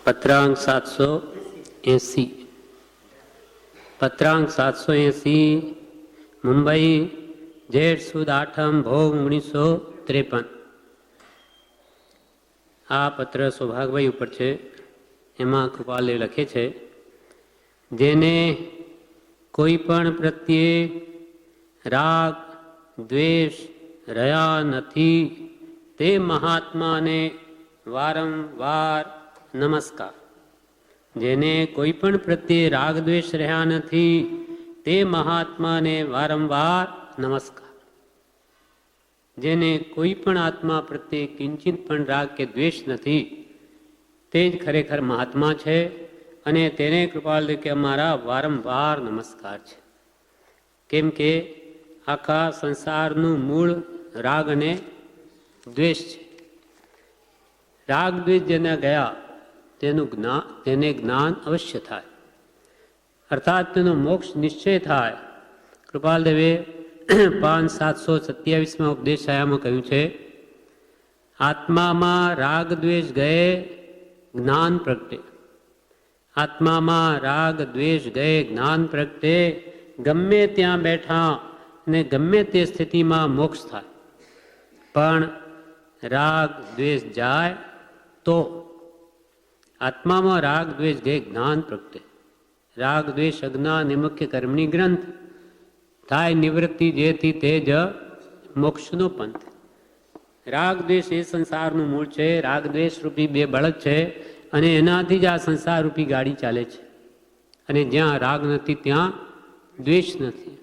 પત્રાંક 780 પત્રાંક 780 મુંબઈ જેઠ સુદ 8 ભોગ 1953. આ પત્ર સૌભાગભાઈ ઉપર છે. એમાં કૃપાલદેવ લખે છે, જેને કોઈ પણ પ્રત્યે રાગ દ્વેષ રહ્યા નથી તે મહાત્માને વારંવાર નમસ્કાર. જેને કોઈ પણ પ્રત્યે રાગ દ્વેષ રહ્યા નથી તે મહાત્માને વારંવાર નમસ્કાર. જેને કોઈ પણ આત્મા પ્રત્યે કિંચિત પણ રાગ કે દ્વેષ નથી તે જ ખરેખર મહાત્મા છે અને તેને કૃપાલદેવ કે અમારા વારંવાર નમસ્કાર છે. કેમ કે આખા સંસારનું મૂળ રાગ અને દ્વેષ છે. રાગ દ્વેષ જેને ગયા તેને જ્ઞાન અવશ્ય થાય, અર્થાત તેનો મોક્ષ નિશ્ચય થાય. કૃપાલદેવે 5/727 ઉપદેશાયામાં કહ્યું છે, આત્મામાં રાગ દ્વેષ ગયે જ્ઞાન પ્રગટે. આત્મામાં રાગ દ્વેષ ગયે જ્ઞાન પ્રગટે. ગમે ત્યાં બેઠા ને ગમે તે સ્થિતિમાં મોક્ષ થાય. પણ રાગ દ્વેષ જાય તો આત્મામાં રાગ દ્વેષ ગયે જ્ઞાન પ્રગટે. રાગ દ્વેષ અજ્ઞાન એ મુખ્ય કર્મની ગ્રંથ થાય નિવૃત્તિ, જેથી તે જ મોક્ષનો પંથ. રાગ દ્વેષ એ સંસારનું મૂળ છે. રાગ દ્વેષ રૂપી બે બળદ છે અને એનાથી જ આ સંસાર રૂપી ગાડી ચાલે છે. અને જ્યાં રાગ નથી ત્યાં દ્વેષ નથી.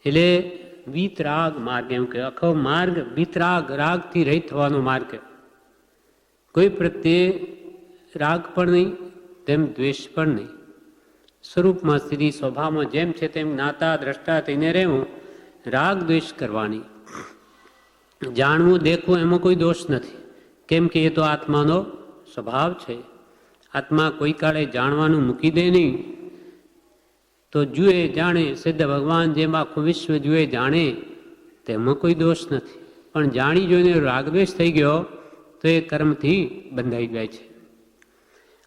એટલે વિતરાગ માર્ગ એમ કે આખો માર્ગ વિતરાગ, રાગથી રહિત થવાનો માર્ગ. કોઈ પ્રત્યે રાગ પણ નહીં તેમ દ્વેષ પણ નહીં. સ્વરૂપમાં સ્થિતિ સ્વભાવમાં જેમ છે તેમ જ્ઞાતા દ્રષ્ટા થઈને રહેવું. રાગ દ્વેષ કરવાની, જાણવું દેખવું એમાં કોઈ દોષ નથી. કેમ કે એ તો આત્માનો સ્વભાવ છે. આત્મા કોઈ કાળે જાણવાનું મૂકી દે નહીં તો જુએ જાણે, સિદ્ધ ભગવાન જેમ આખું વિશ્વ જુએ જાણે તેમાં કોઈ દોષ નથી. પણ જાણી જોઈને રાગદ્વેષ થઈ ગયો તો એ કર્મથી બંધાઈ જાય છે.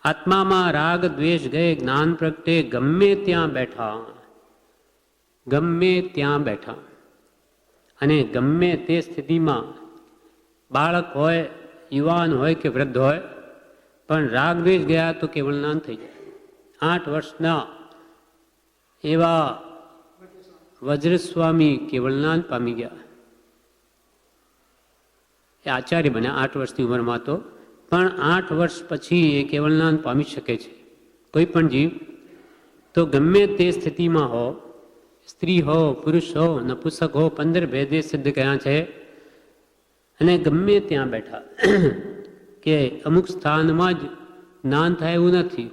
આત્મામાં રાગ દ્વેષ ગયે જ્ઞાન પ્રગટે. ગમે ત્યાં બેઠા, ગમે ત્યાં બેઠા અને ગમે તે સ્થિતિમાં, બાળક હોય, યુવાન હોય કે વૃદ્ધ હોય, પણ રાગ દ્વેષ ગયા તો કેવળ જ્ઞાન થઈ જાય. 8 વર્ષના એવા વજ્રસ્વામી કેવળ જ્ઞાન પામી ગયા. એ આચાર્ય બન્યા 8 વર્ષની ઉંમરમાં. તો પણ 8 વર્ષ પછી એ કેવળ જ્ઞાન પામી શકે છે કોઈ પણ જીવ. તો ગમે તે સ્થિતિમાં હો, સ્ત્રી હો, પુરુષ હો, નપુંસક હો, 15 ભેદે સિદ્ધ કર્યા છે. અને ગમે ત્યાં બેઠા કે અમુક સ્થાનમાં જ જ્ઞાન થાય એવું નથી.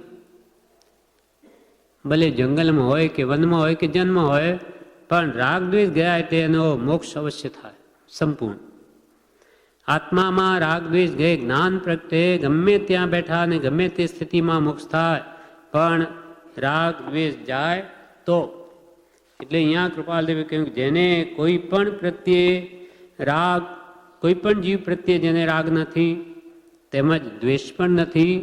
ભલે જંગલમાં હોય કે વનમાં હોય કે જન્મ હોય, પણ રાગ દ્વેષ ગયા એટલે એનો મોક્ષ અવશ્ય થાય સંપૂર્ણ. આત્મામાં રાગ દ્વેષ ગયે જ્ઞાન પ્રગટે. ગમે ત્યાં બેઠા અને ગમે તે સ્થિતિમાં મોક્ષ થાય. પણ રાગ દ્વેષ જાય તો, એટલે અહીંયા કૃપાલદેવે કહ્યું કે જેને કોઈ પણ પ્રત્યે રાગ, કોઈ પણ જીવ પ્રત્યે જેને રાગ નથી તેમજ દ્વેષ પણ નથી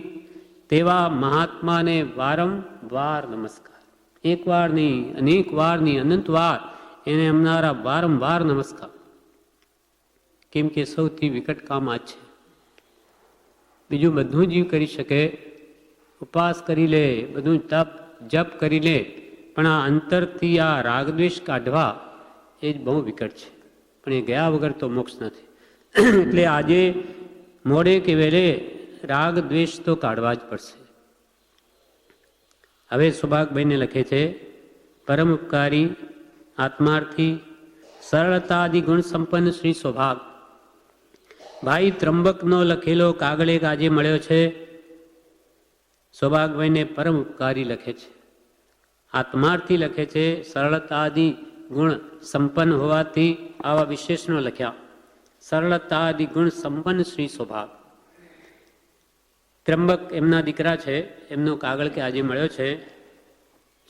તેવા મહાત્માને વારંવાર નમસ્કાર. એક વાર નહીં, અનેક વાર નહીં, અનંત વાર એને અમારા વારંવાર નમસ્કાર. કેમ કે સૌથી વિકટ કામ આ છે. બીજું બધું જીવ કરી શકે, ઉપવાસ કરી લે, બધું તપ જપ કરી લે, પણ આ અંતરથી આ રાગદ્વેષ કાઢવા એ જ બહુ વિકટ છે. પણ એ ગયા વગર તો મોક્ષ નથી. એટલે આજે મોડે કે વેલે રાગ દ્વેષ તો કાઢવા જ પડશે. હવે સૌભાગભાઈને લખે છે, પરમ ઉપકારી, આત્માર્થી, સરળતાદિ ગુણ સંપન્ન શ્રી સૌભાગ. ભાઈ ત્રંબકનો લખેલો કાગળ એક આજે મળ્યો છે. સૌભાગભાઈને પરમ ઉપકારી લખે છે, આત્માર્થી લખે છે. સરળતાદિ ગુણ સંપન્ન હોવાથી આવા વિશેષણો લખ્યા. સરળતાદિ ગુણ સંપન્ન શ્રી સૌભાગ. ત્રંબક એમના દીકરા છે, એમનો કાગળ કે આજે મળ્યો છે.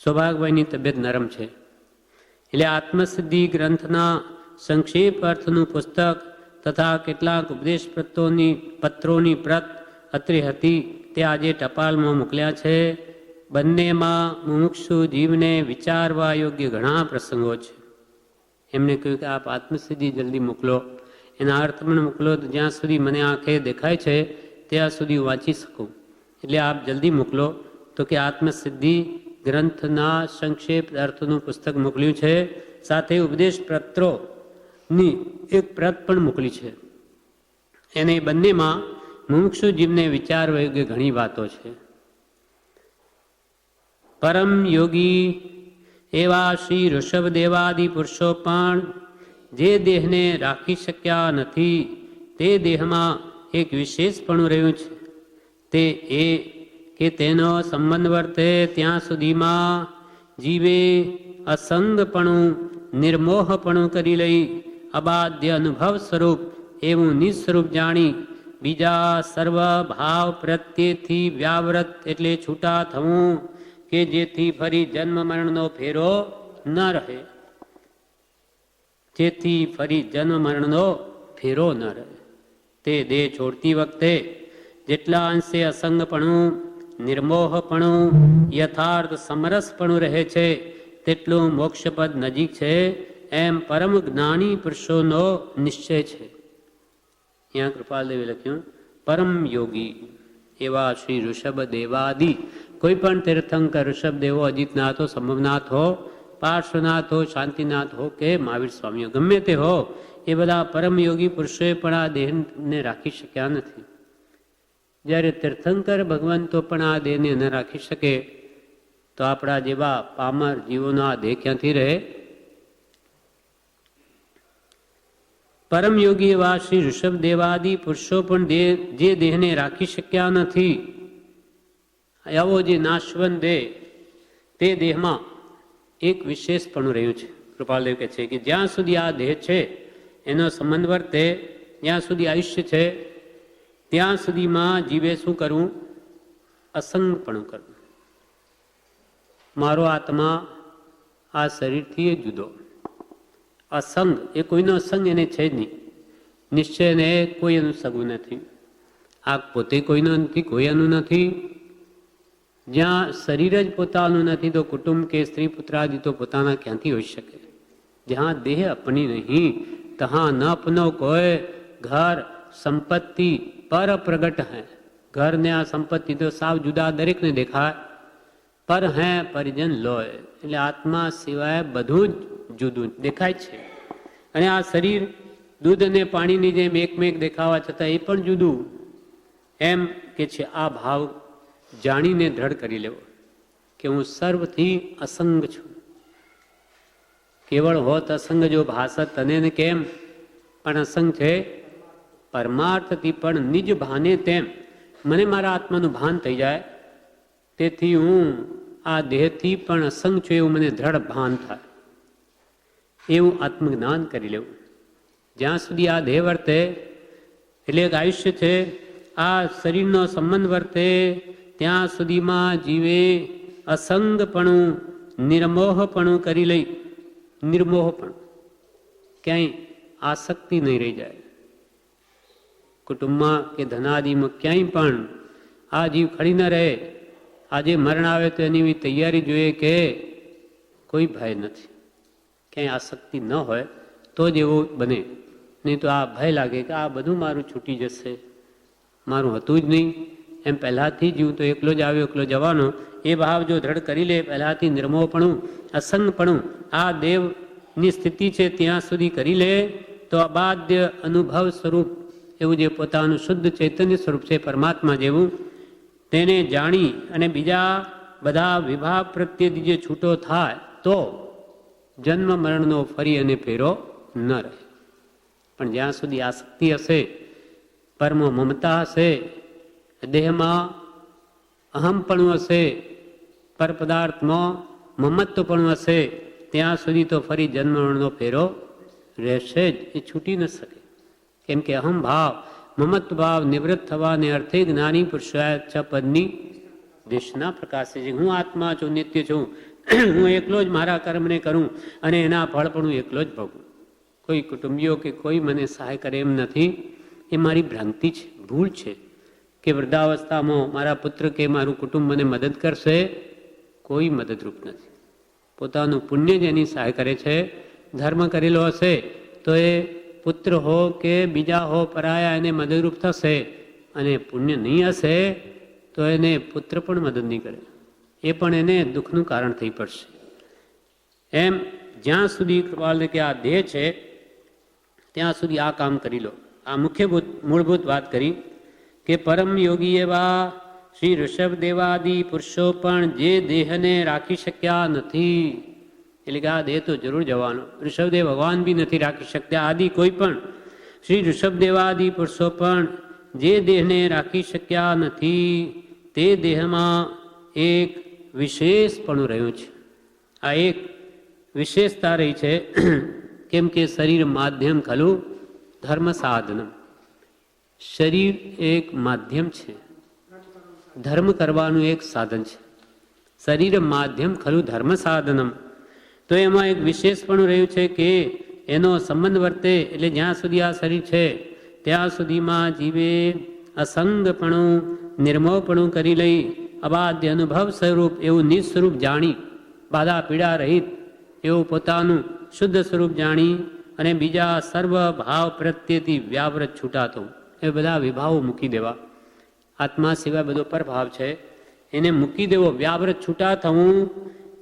સૌભાગભાઈની તબિયત નરમ છે એટલે આત્મસિદ્ધિ ગ્રંથના સંક્ષેપ અર્થનું પુસ્તક તથા કેટલાક ઉપદેશ પત્રોની પ્રત અત્રે હતી તે આજે ટપાલમાં મોકલ્યા છે. બંનેમાં મુમુક્ષુ જીવને વિચારવા યોગ્ય ઘણા પ્રસંગો છે. એમને કહ્યું કે આપ આત્મસિદ્ધિ જલ્દી મોકલો, એના અર્થ પણ મોકલો તો જ્યાં સુધી મને આંખે દેખાય છે ત્યાં સુધી હું વાંચી શકું, એટલે આપ જલ્દી મોકલો. તો કે આત્મસિદ્ધિ ગ્રંથના સંક્ષેપ અર્થનું પુસ્તક મોકલ્યું છે, સાથે ઉપદેશ પત્રોની એક પ્રત પણ મોકલી છે. એને બંનેમાં મુમુક્ષુ જીવને વિચારવા યોગ્ય ઘણી વાતો છે. પરમ યોગી એવા શ્રી ઋષભદેવાદિ પુરુષો પણ જે દેહને રાખી શક્યા નથી તે દેહમાં એક વિશેષપણું રહ્યું છે. તે એ કે તેનો સંબંધ વર્તે ત્યાં સુધીમાં જીવે અસંગપણું નિર્મોહપણું કરી લઈ અબાધ્ય અનુભવ સ્વરૂપ એવું નિસ્વરૂપ જાણી બીજા સર્વ ભાવ પ્રત્યેથી વ્યાવ્રત એટલે છૂટા થવું કે જેથી ફરી જન્મ મરણનો ફેરો ન રહે, જેથી ફરી જન્મ મરણનો ફેરો ન રહે. તે દેહ છોડતી વખતે જેટલા અંશે અસંગપણું નિર્મોહપણું યથાર્થ સમરસપણું રહે છે તેટલું મોક્ષપદ નજીક છે એમ પરમ જ્ઞાની પુરુષોનો નિશ્ચય છે. ત્યાં કૃપાલદેવે લખ્યું પરમ યોગી એવા શ્રી ઋષભદેવાદિ, કોઈ પણ તીર્થંકર ઋષભદેવો, અજીતનાથ હો, સંભવનાથ હો, પાર્શ્વનાથ હો, શાંતિનાથ હો કે મહાવીર સ્વામીઓ, ગમે તે હો, એ બધા પરમ યોગી પુરુષોએ પણ આ દેહને રાખી શક્યા નથી. જ્યારે તીર્થંકર ભગવંતો પણ આ દેહને ન રાખી શકે તો આપણા જેવા પામર જીવોનો આ દેહ ક્યાંથી રહે? પરમ યોગી એવા શ્રી ઋષભદેવાદિ પુરુષો પણ જે દેહને રાખી શક્યા નથી, આવો જે નાશવંત દેહ, તે દેહમાં એક વિશેષપણું રહ્યું છે. કૃપાલદેવ કહે છે કે જ્યાં સુધી આ દેહ છે એનો સંબંધ વર્તે, જ્યાં સુધી આયુષ્ય છે ત્યાં સુધીમાં જીવે શું કરવું? અસંગપણું કરવું. મારો આત્મા આ શરીરથી જુદો, અસંગ, એ કોઈનો સંગ એને છે જ નહીં. નિશ્ચયને કોઈ એનું સગું નથી. આ પોતે કોઈનું નથી, કોઈ એનું નથી. જ્યાં શરીર જ પોતાનું નથી તો કુટુંબ કે સ્ત્રી પુત્રાદિ તો પોતાના ક્યાંથી હોઈ શકે? જ્યાં દેહ અપની નહીં તહાં ન અપનો કોઈ ઘર સંપત્તિ પર પ્રગટ હૈ. ઘર ને આ સંપત્તિ તો સાવ જુદા દરેકને દેખાય, પર હૈ પરિજન લોય, એટલે આત્મા સિવાય બધું જ જુદું દેખાય છે. અને આ શરીર દૂધ અને પાણીની જેમ એકમેક દેખાવા છતાં એ પણ જુદું. એમ કે છે આ ભાવ જાણીને દ્રઢ કરી લેવો કે હું સર્વથી અસંગ છું. કેવળ હોત અસંગ જો ભાસત તને કેમ, પણ અસંગ છે પરમાર્થથી પણ નિજ ભાને તેમ. મને મારા આત્માનું ભાન થઈ જાય તેથી હું આ દેહથી પણ અસંગ છું એવું મને દ્રઢ ભાન થાય, એવું આત્મજ્ઞાન કરી લેવું. જ્યાં સુધી આ દેહ વર્તે એટલે એક આયુષ્ય છે, આ શરીરનો સંબંધ વર્તે ત્યાં સુધીમાં જીવે અસંગપણું નિર્મોહપણું કરી લઈ. નિર્મોહપણું, ક્યાંય આસક્તિ નહીં રહી જાય. કુટુંબમાં કે ધનાદિમાં ક્યાંય પણ આ જીવ ખડી ન રહે. આજે મરણ આવે તો એની એવી તૈયારી જોઈએ કે કોઈ ભય નથી, ક્યાંય આસક્તિ ન હોય તો જ એવું બને. નહીં તો આ ભય લાગે કે આ બધું મારું છૂટી જશે, મારું હતું જ નહીં, એમ પહેલાંથી જ હું તો એકલો જ આવ્યો એકલો જવાનો, એ ભાવ જો દ્રઢ કરી લે, પહેલાંથી નિર્મોહપણું અસંગપણું આ દેવની સ્થિતિ છે ત્યાં સુધી કરી લે તો અબાધ્ય અનુભવ સ્વરૂપ એવું જે પોતાનું શુદ્ધ ચૈતન્ય સ્વરૂપ છે પરમાત્મા જેવું, તેને જાણી અને બીજા બધા વિભાગ પ્રત્યેથી જે છૂટો થાય તો જન્મ મરણનો ફરી અને ફેરો ન રહે. પણ જ્યાં સુધી આસક્તિ હશે, પરમ મમતા હશે, દેહમાં અહમપણું હશે, પર પદાર્થમાં મમત્વપણું હશે, ત્યાં સુધી તો ફરી જન્મ મરણનો ફેરો રહેશે જ, એ છૂટી ન શકે. કેમ કે અહમ ભાવ મમત્વ ભાવ નિવૃત્ત થવાને અર્થે જ્ઞાની પુરુષાર્થ પદની દેશના પ્રકાશે છે. હું આત્મા છું, નિત્ય છું, હું એકલો જ મારા કર્મને કરું અને એના ફળ પણ હું એકલો જ ભોગું. કોઈ કુટુંબીઓ કે કોઈ મને સહાય કરે એમ નથી. એ મારી ભ્રાંતિ છે, ભૂલ છે. કે વૃદ્ધાવસ્થામાં મારા પુત્ર કે મારું કુટુંબ મને મદદ કરશે, કોઈ મદદરૂપ નથી. પોતાનું પુણ્ય જ એની સહાય કરે છે. ધર્મ કરેલો હશે તો એ પુત્ર હો કે બીજા હો પરાયા એને મદદરૂપ થશે, અને પુણ્ય નહીં હશે તો એને પુત્ર પણ મદદ નહીં કરે, એ પણ એને દુઃખનું કારણ થઈ પડશે. એમ જ્યાં સુધી કૃપાલને કે આ દેહ છે ત્યાં સુધી આ કામ કરી લો. આ મૂળભૂત વાત કરી કે પરમ યોગી એવા શ્રી ઋષભદેવાદિ પુરુષો પણ જે દેહને રાખી શક્યા નથી, એટલે કે આ દેહ તો જરૂર જવાનો, ઋષભદેવ ભગવાન બી નથી રાખી શકતા, આદિ કોઈ પણ શ્રી ઋષભદેવાદિ પુરુષો પણ જે દેહને રાખી શક્યા નથી તે દેહમાં એક વિશેષપણું રહ્યું છે. આ એક વિશેષતા રહી છે, કેમ કે શરીર માધ્યમ ખલું ધર્મ સાધનમ. શરીર એક માધ્યમ છે, ધર્મ કરવાનું એક સાધન છે. શરીર માધ્યમ ખલું ધર્મ સાધનમ. તો એમાં એક વિશેષપણું રહ્યું છે કે એનો સંબંધ વર્તે, એટલે જ્યાં સુધી આ શરીર છે ત્યાં સુધીમાં જીવે અસંગપણું નિર્મોહપણું કરી લઈ અબાધ્ય અનુભવ સ્વરૂપ એવું નિસ્વરૂપ જાણી, બાધા પીડા રહિત એવું પોતાનું શુદ્ધ સ્વરૂપ જાણી અને બીજા સર્વ ભાવ પ્રત્યેથી વ્યાવ્રત છૂટાતો, એ બધા વિભાવો મૂકી દેવા. આત્મા સિવાય બધો પરભાવ છે એને મૂકી દેવો, વ્યાવ્રત છૂટા થવું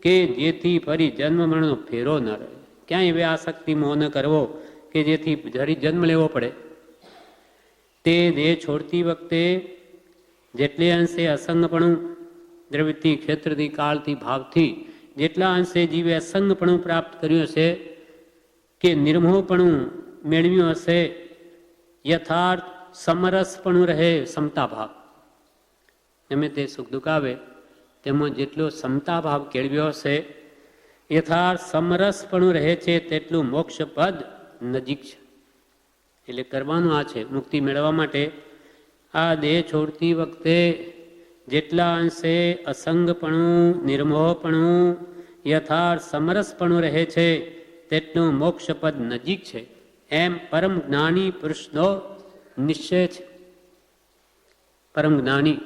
કે જેથી ફરી જન્મ મરણનો ફેરો ન રહે. ક્યાંય એવી આસક્તિ મોહ ન કરવો કે જેથી ફરી જન્મ લેવો પડે. તે દેહ છોડતી વખતે જેટલે અંશે અસંગપણું દ્રવ્યથી ક્ષેત્રથી કાળથી ભાવથી જેટલા અંશે જીવે અસંગપણું પ્રાપ્ત કર્યું હશે કે નિર્મોહપણું મેળવ્યું હશે, યથાર્થ સમરસપણું રહે, સમતા ભાવ એમે તે સુખ દુઃખ આવે તેમાં જેટલો સમતા ભાવ કેળવ્યો હશે, યથાર્થ સમરસપણું રહે છે તેટલું મોક્ષ પદ નજીક છે. એટલે કરવાનું આ છે મુક્તિ મેળવવા માટે આ દેહ છોડતી વખતે જેટલા અંશે અસંગપણું નિર્મોહપણું યથાર્થ સમરસપણું રહે છે તેટલું મોક્ષપદ નજીક છે, એમ પરમ જ્ઞાની પુરુષનો નિશ્ચય છે. પરમ જ્ઞાની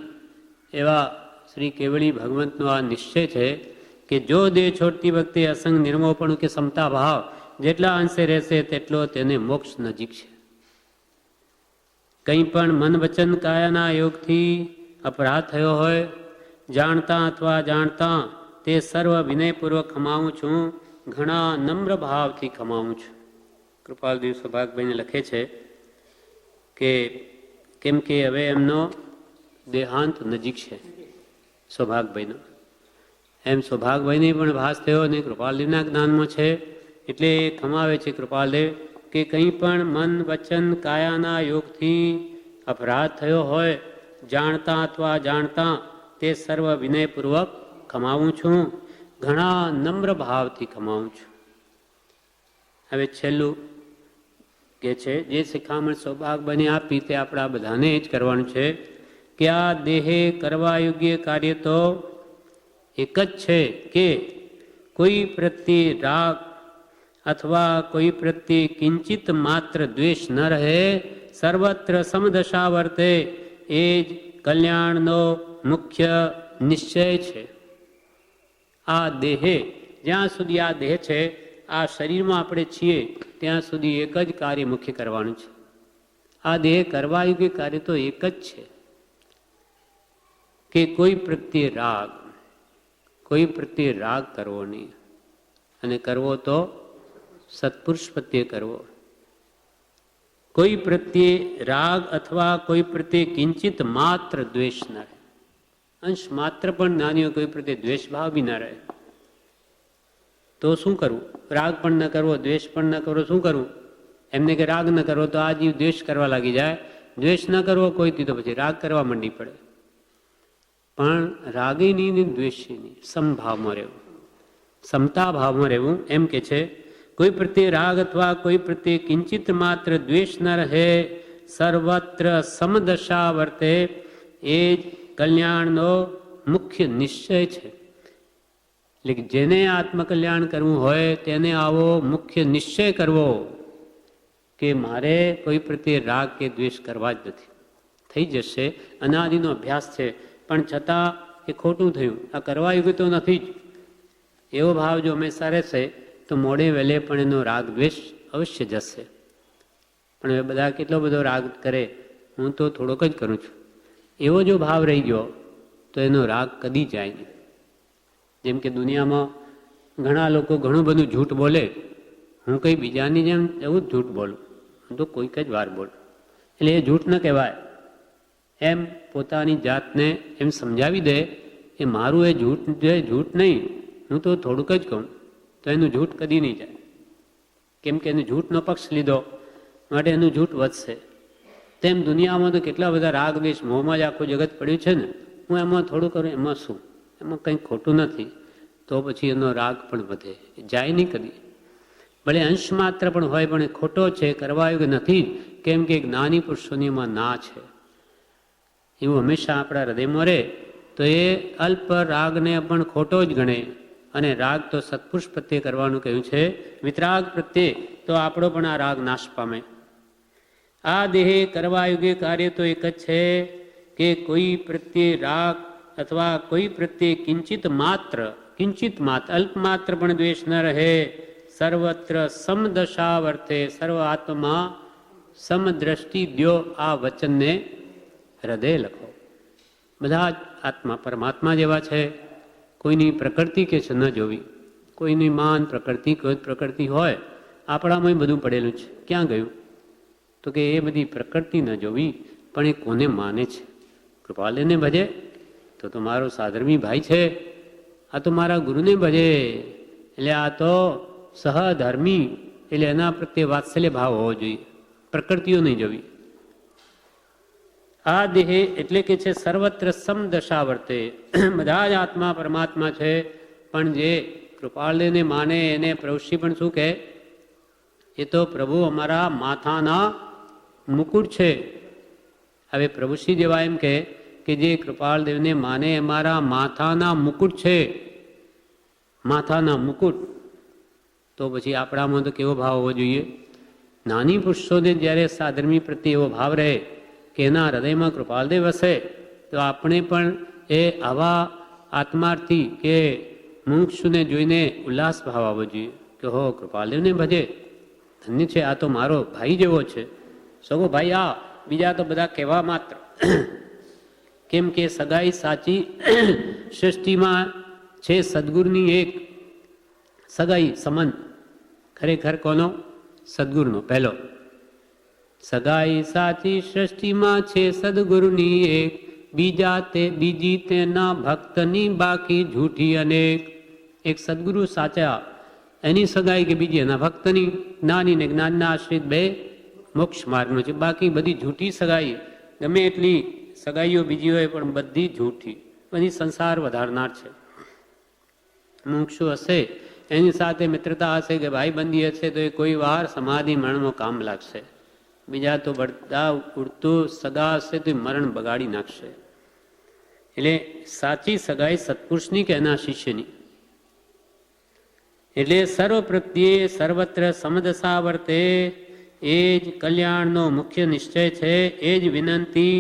એવા શ્રી કેવળી ભગવંતનો આ નિશ્ચય છે કે જો દેહ છોડતી વખતે અસંગ નિર્મોહપણું કે સમતા ભાવ જેટલા અંશે રહેશે તેટલો તેને મોક્ષ નજીક છે. કંઈ પણ મન વચન કાયાના યોગથી અપરાધ થયો હોય, જાણતા અથવા જાણતા તે સર્વ વિનયપૂર્વક ખમાવું છું, ઘણા નમ્ર ભાવથી ખમાવું છું. કૃપાલદેવ સૌભાગભાઈને લખે છે કે કેમ કે હવે એમનો દેહાંત નજીક છે સૌભાગભાઈનો, એમ સૌભાગભાઈને પણ ભાસ થયો અને કૃપાલદેવના જ્ઞાનમાં છે એટલે એ ખમાવે છે કૃપાલદેવ કે કંઈ પણ મન વચન કાયાના યોગથી અપરાધ થયો હોય, જાણતા અથવા જાણતા તે સર્વ વિનયપૂર્વક ખમાવું છું, ઘણા નમ્ર ભાવથી ખમાવું છું. હવે છેલ્લું કે છે જે શિખામણ સૌભાગભાઈને આપી તે આપણા બધાને જ કરવાનું છે કે આ દેહે કરવા યોગ્ય કાર્ય તો એક જ છે કે કોઈ પ્રત્યે રાગ અથવા કોઈ પ્રત્યે કિંચિત માત્ર દ્વેષ ન રહે, સર્વત્ર સમદશા વર્તે, એ જ કલ્યાણનો મુખ્ય નિશ્ચય છે. આ દેહે જ્યાં સુધી આ દેહ છે, આ શરીરમાં આપણે છીએ ત્યાં સુધી એક જ કાર્ય મુખ્ય કરવાનું છે. આ દેહ કરવા યોગ્ય કાર્ય તો એક જ છે કે કોઈ પ્રત્યે રાગ કરવો નહીં, અને કરવો તો સત્પુરુષ પ્રત્યે કરવો. કોઈ પ્રત્યે રાગ અથવા કોઈ પ્રત્યે કિંચિત માત્ર દ્વેષ ન રહે, અંશ માત્ર પણ નાની કોઈ પ્રત્યે દ્વેષ ભાવ બી ન રહે. તો શું કરવું? રાગ પણ ન કરવો, દ્વેષ પણ ન કરવો, શું કરવું? એમને કે રાગ ન કરવો તો આ જીવ દ્વેષ કરવા લાગી જાય, દ્વેષ ન કરવો કોઈથી તો પછી રાગ કરવા માંડી પડે. પણ રાગી નહીં, દ્વેષી નહીં, સમભાવમાં રહેવું, સમતા ભાવમાં રહેવું. એમ કે છે કોઈ પ્રત્યે રાગ અથવા કોઈ પ્રત્યે કિંચિત માત્ર દ્વેષ ન રહે, સર્વત્ર સમદશા વર્તે, એ જ કલ્યાણનો મુખ્ય નિશ્ચય છે. એટલે કે જેને આત્મકલ્યાણ કરવું હોય તેને આવો મુખ્ય નિશ્ચય કરવો કે મારે કોઈ પ્રત્યે રાગ કે દ્વેષ કરવા જ નથી. થઈ જશે. અનાદિનો અભ્યાસ છે, પણ છતાં એ ખોટું થયું, આ કરવા યોગ્ય તો નથી જ. એવો ભાવ જો હંમેશા રહેશે તો મોડે વહેલે પણ એનો રાગ દ્વેષ અવશ્ય જશે. પણ હવે બધા કેટલો બધો રાગ કરે, હું તો થોડોક જ કરું છું, એવો જો ભાવ રહી ગયો તો એનો રાગ કદી જાય નહીં. જેમ કે દુનિયામાં ઘણા લોકો ઘણું બધું જૂઠ બોલે, હું કંઈ બીજાની જેમ એવું જ જૂઠ બોલું, હું તો કોઈક જ વાર બોલું, એટલે એ જૂઠ ન કહેવાય. એમ પોતાની જાતને એમ સમજાવી દે કે મારું એ જૂઠ નહીં, હું તો થોડુંક જ કહું, તો એનું જૂઠ કદી નહીં જાય. કેમ કે એને જૂઠનો પક્ષ લીધો માટે એનું જૂઠ વધશે. તેમ દુનિયામાં તો કેટલા બધા રાગ દ્વેષ મોહમાં જ આખું જગત પડ્યું છે ને, હું એમાં થોડું કરું એમાં શું, એમાં કંઈ ખોટું નથી, તો પછી એનો રાગ પણ વધે, જાય નહીં કદી. ભલે અંશ માત્ર પણ હોય, પણ એ ખોટો છે, કરવા યોગ્ય નથી. કેમ કે જ્ઞાની પુરુષોની એમાં ના છે. એવું હંમેશા આપણા હૃદયમાં રહે તો એ અલ્પ રાગને પણ ખોટો જ ગણે. અને રાગ તો સત્પુરુષ પ્રત્યે કરવાનું કહ્યું છે, વિતરાગ પ્રત્યે તો આપણો પણ આ રાગ નાશ પામે. આ દેહે કરવા યોગ્ય કાર્ય તો એક જ છે કે કોઈ પ્રત્યે રાગ અથવા કોઈ પ્રત્યે કિંચિત માત્ર અલ્પ માત્ર પણ દ્વેષ ન રહે. સર્વત્ર સમદશા વર્તે, સર્વ આત્મા સમદ્રષ્ટિ દ્યો. આ વચનને હૃદય લખો. બધા જ આત્મા પરમાત્મા જેવા છે. કોઈની પ્રકૃતિ કે છે ન જોવી, કોઈની માન પ્રકૃતિ, કોઈ પ્રકૃતિ હોય, આપણામાં બધું પડેલું છે, ક્યાં ગયું? તો કે એ બધી પ્રકૃતિ ન જોવી, પણ એ કોને માને છે? કૃપાલયને ભજે તો મારો સાધર્મી ભાઈ છે, આ તો મારા ગુરુને ભજે, એટલે આ તો સહધર્મી, એટલે એના પ્રત્યે વાત્સલ્ય ભાવ હોવો જોઈએ, પ્રકૃતિઓ નહીં જોવી. આ દેહે એટલે કે છે સર્વત્ર સમદશા વર્તે, બધા જ આત્મા પરમાત્મા છે, પણ જે કૃપાળને માને એને પ્રભુશ્રી પણ શું કહે? એ તો પ્રભુ અમારા માથાના મુકુટ છે. હવે પ્રભુશ્રી જેવા એમ કહે કે જે કૃપાળ દેવને માને અમારા માથાના મુકુટ છે, માથાના મુકુટ, તો પછી આપણામાં તો કેવો ભાવ હોવો જોઈએ? નાની પુરુષોને જ્યારે સાધર્મી પ્રત્યે એવો ભાવ રહે કે એના હૃદયમાં કૃપાલદેવ હશે, તો આપણે પણ એ આવા આત્માર્થી કે મુમુક્ષુને જોઈને ઉલ્લાસ ભાવ આવવો જોઈએ કે હો કૃપાલદેવને ભજે, ધન્ય છે, આ તો મારો ભાઈ જેવો છે, સગો ભાઈ. આ બીજા તો બધા કહેવા માત્ર. કેમ કે સગાઈ સાચી સૃષ્ટિમાં છે સદગુરુની એક સગાઈ સમન. ખરેખર કોનો? સદગુરુનો. પહેલો સગાઈ સાચી સૃષ્ટિમાં છે સદગુરુની એક, બીજી તેના ભક્તની બાકી જૂઠી અનેક. એક સદગુરુ સાચા એની સગાઈ કે બીજી એના ભક્તની, જ્ઞાની ને જ્ઞાનના આશ્રિત બે મોક્ષ માર્ગનો છે. બાકી બધી જૂઠી સગાઈ, ગમે એટલી સગાઈઓ બીજી હોય પણ બધી જૂઠી, બધી સંસાર વધારનાર છે. મોક્ષો હશે એની સાથે મિત્રતા હશે કે ભાઈબંધી હશે તો એ કોઈ વાર સમાધિ મરણમાં કામ લાગશે. બીજા તો બધા ઉડતું સગા હશે તો મરણ બગાડી નાખશે. એટલે સાચી સગાઈ સત્પુરુષની કે એના શિષ્યની. એટલે સર્વ પ્રત્યે સર્વત્ર સમદશા વર્તે, એ જ કલ્યાણનો મુખ્ય નિશ્ચય છે. એ જ વિનંતી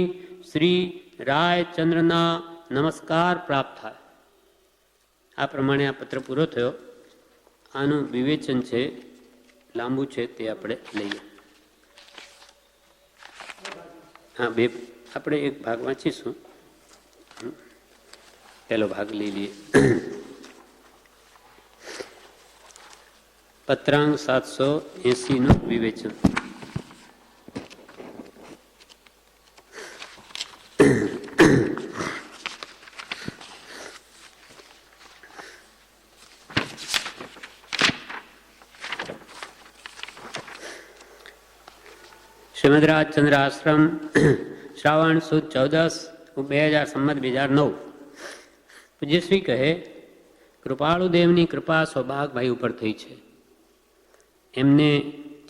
શ્રી રાયચંદ્રના નમસ્કાર પ્રાપ્ત થાય. આ પ્રમાણે આ પત્ર પૂરો થયો. આનું વિવેચન છે, લાંબુ છે, તે આપણે લઈએ. હા, બે આપણે એક ભાગ વાંચીશું. પહેલો ભાગ લઈ લઈએ. પત્રાંગ 780 નું વિવેચન. શ્રીમદ રાજચંદ્ર આશ્રમ શ્રાવણ સુદ 14 સંમત 2009. પૂજ્યશ્રી કહે, કૃપાળુ દેવની કૃપા સૌભાગભાઈ ઉપર થઈ છે. એમને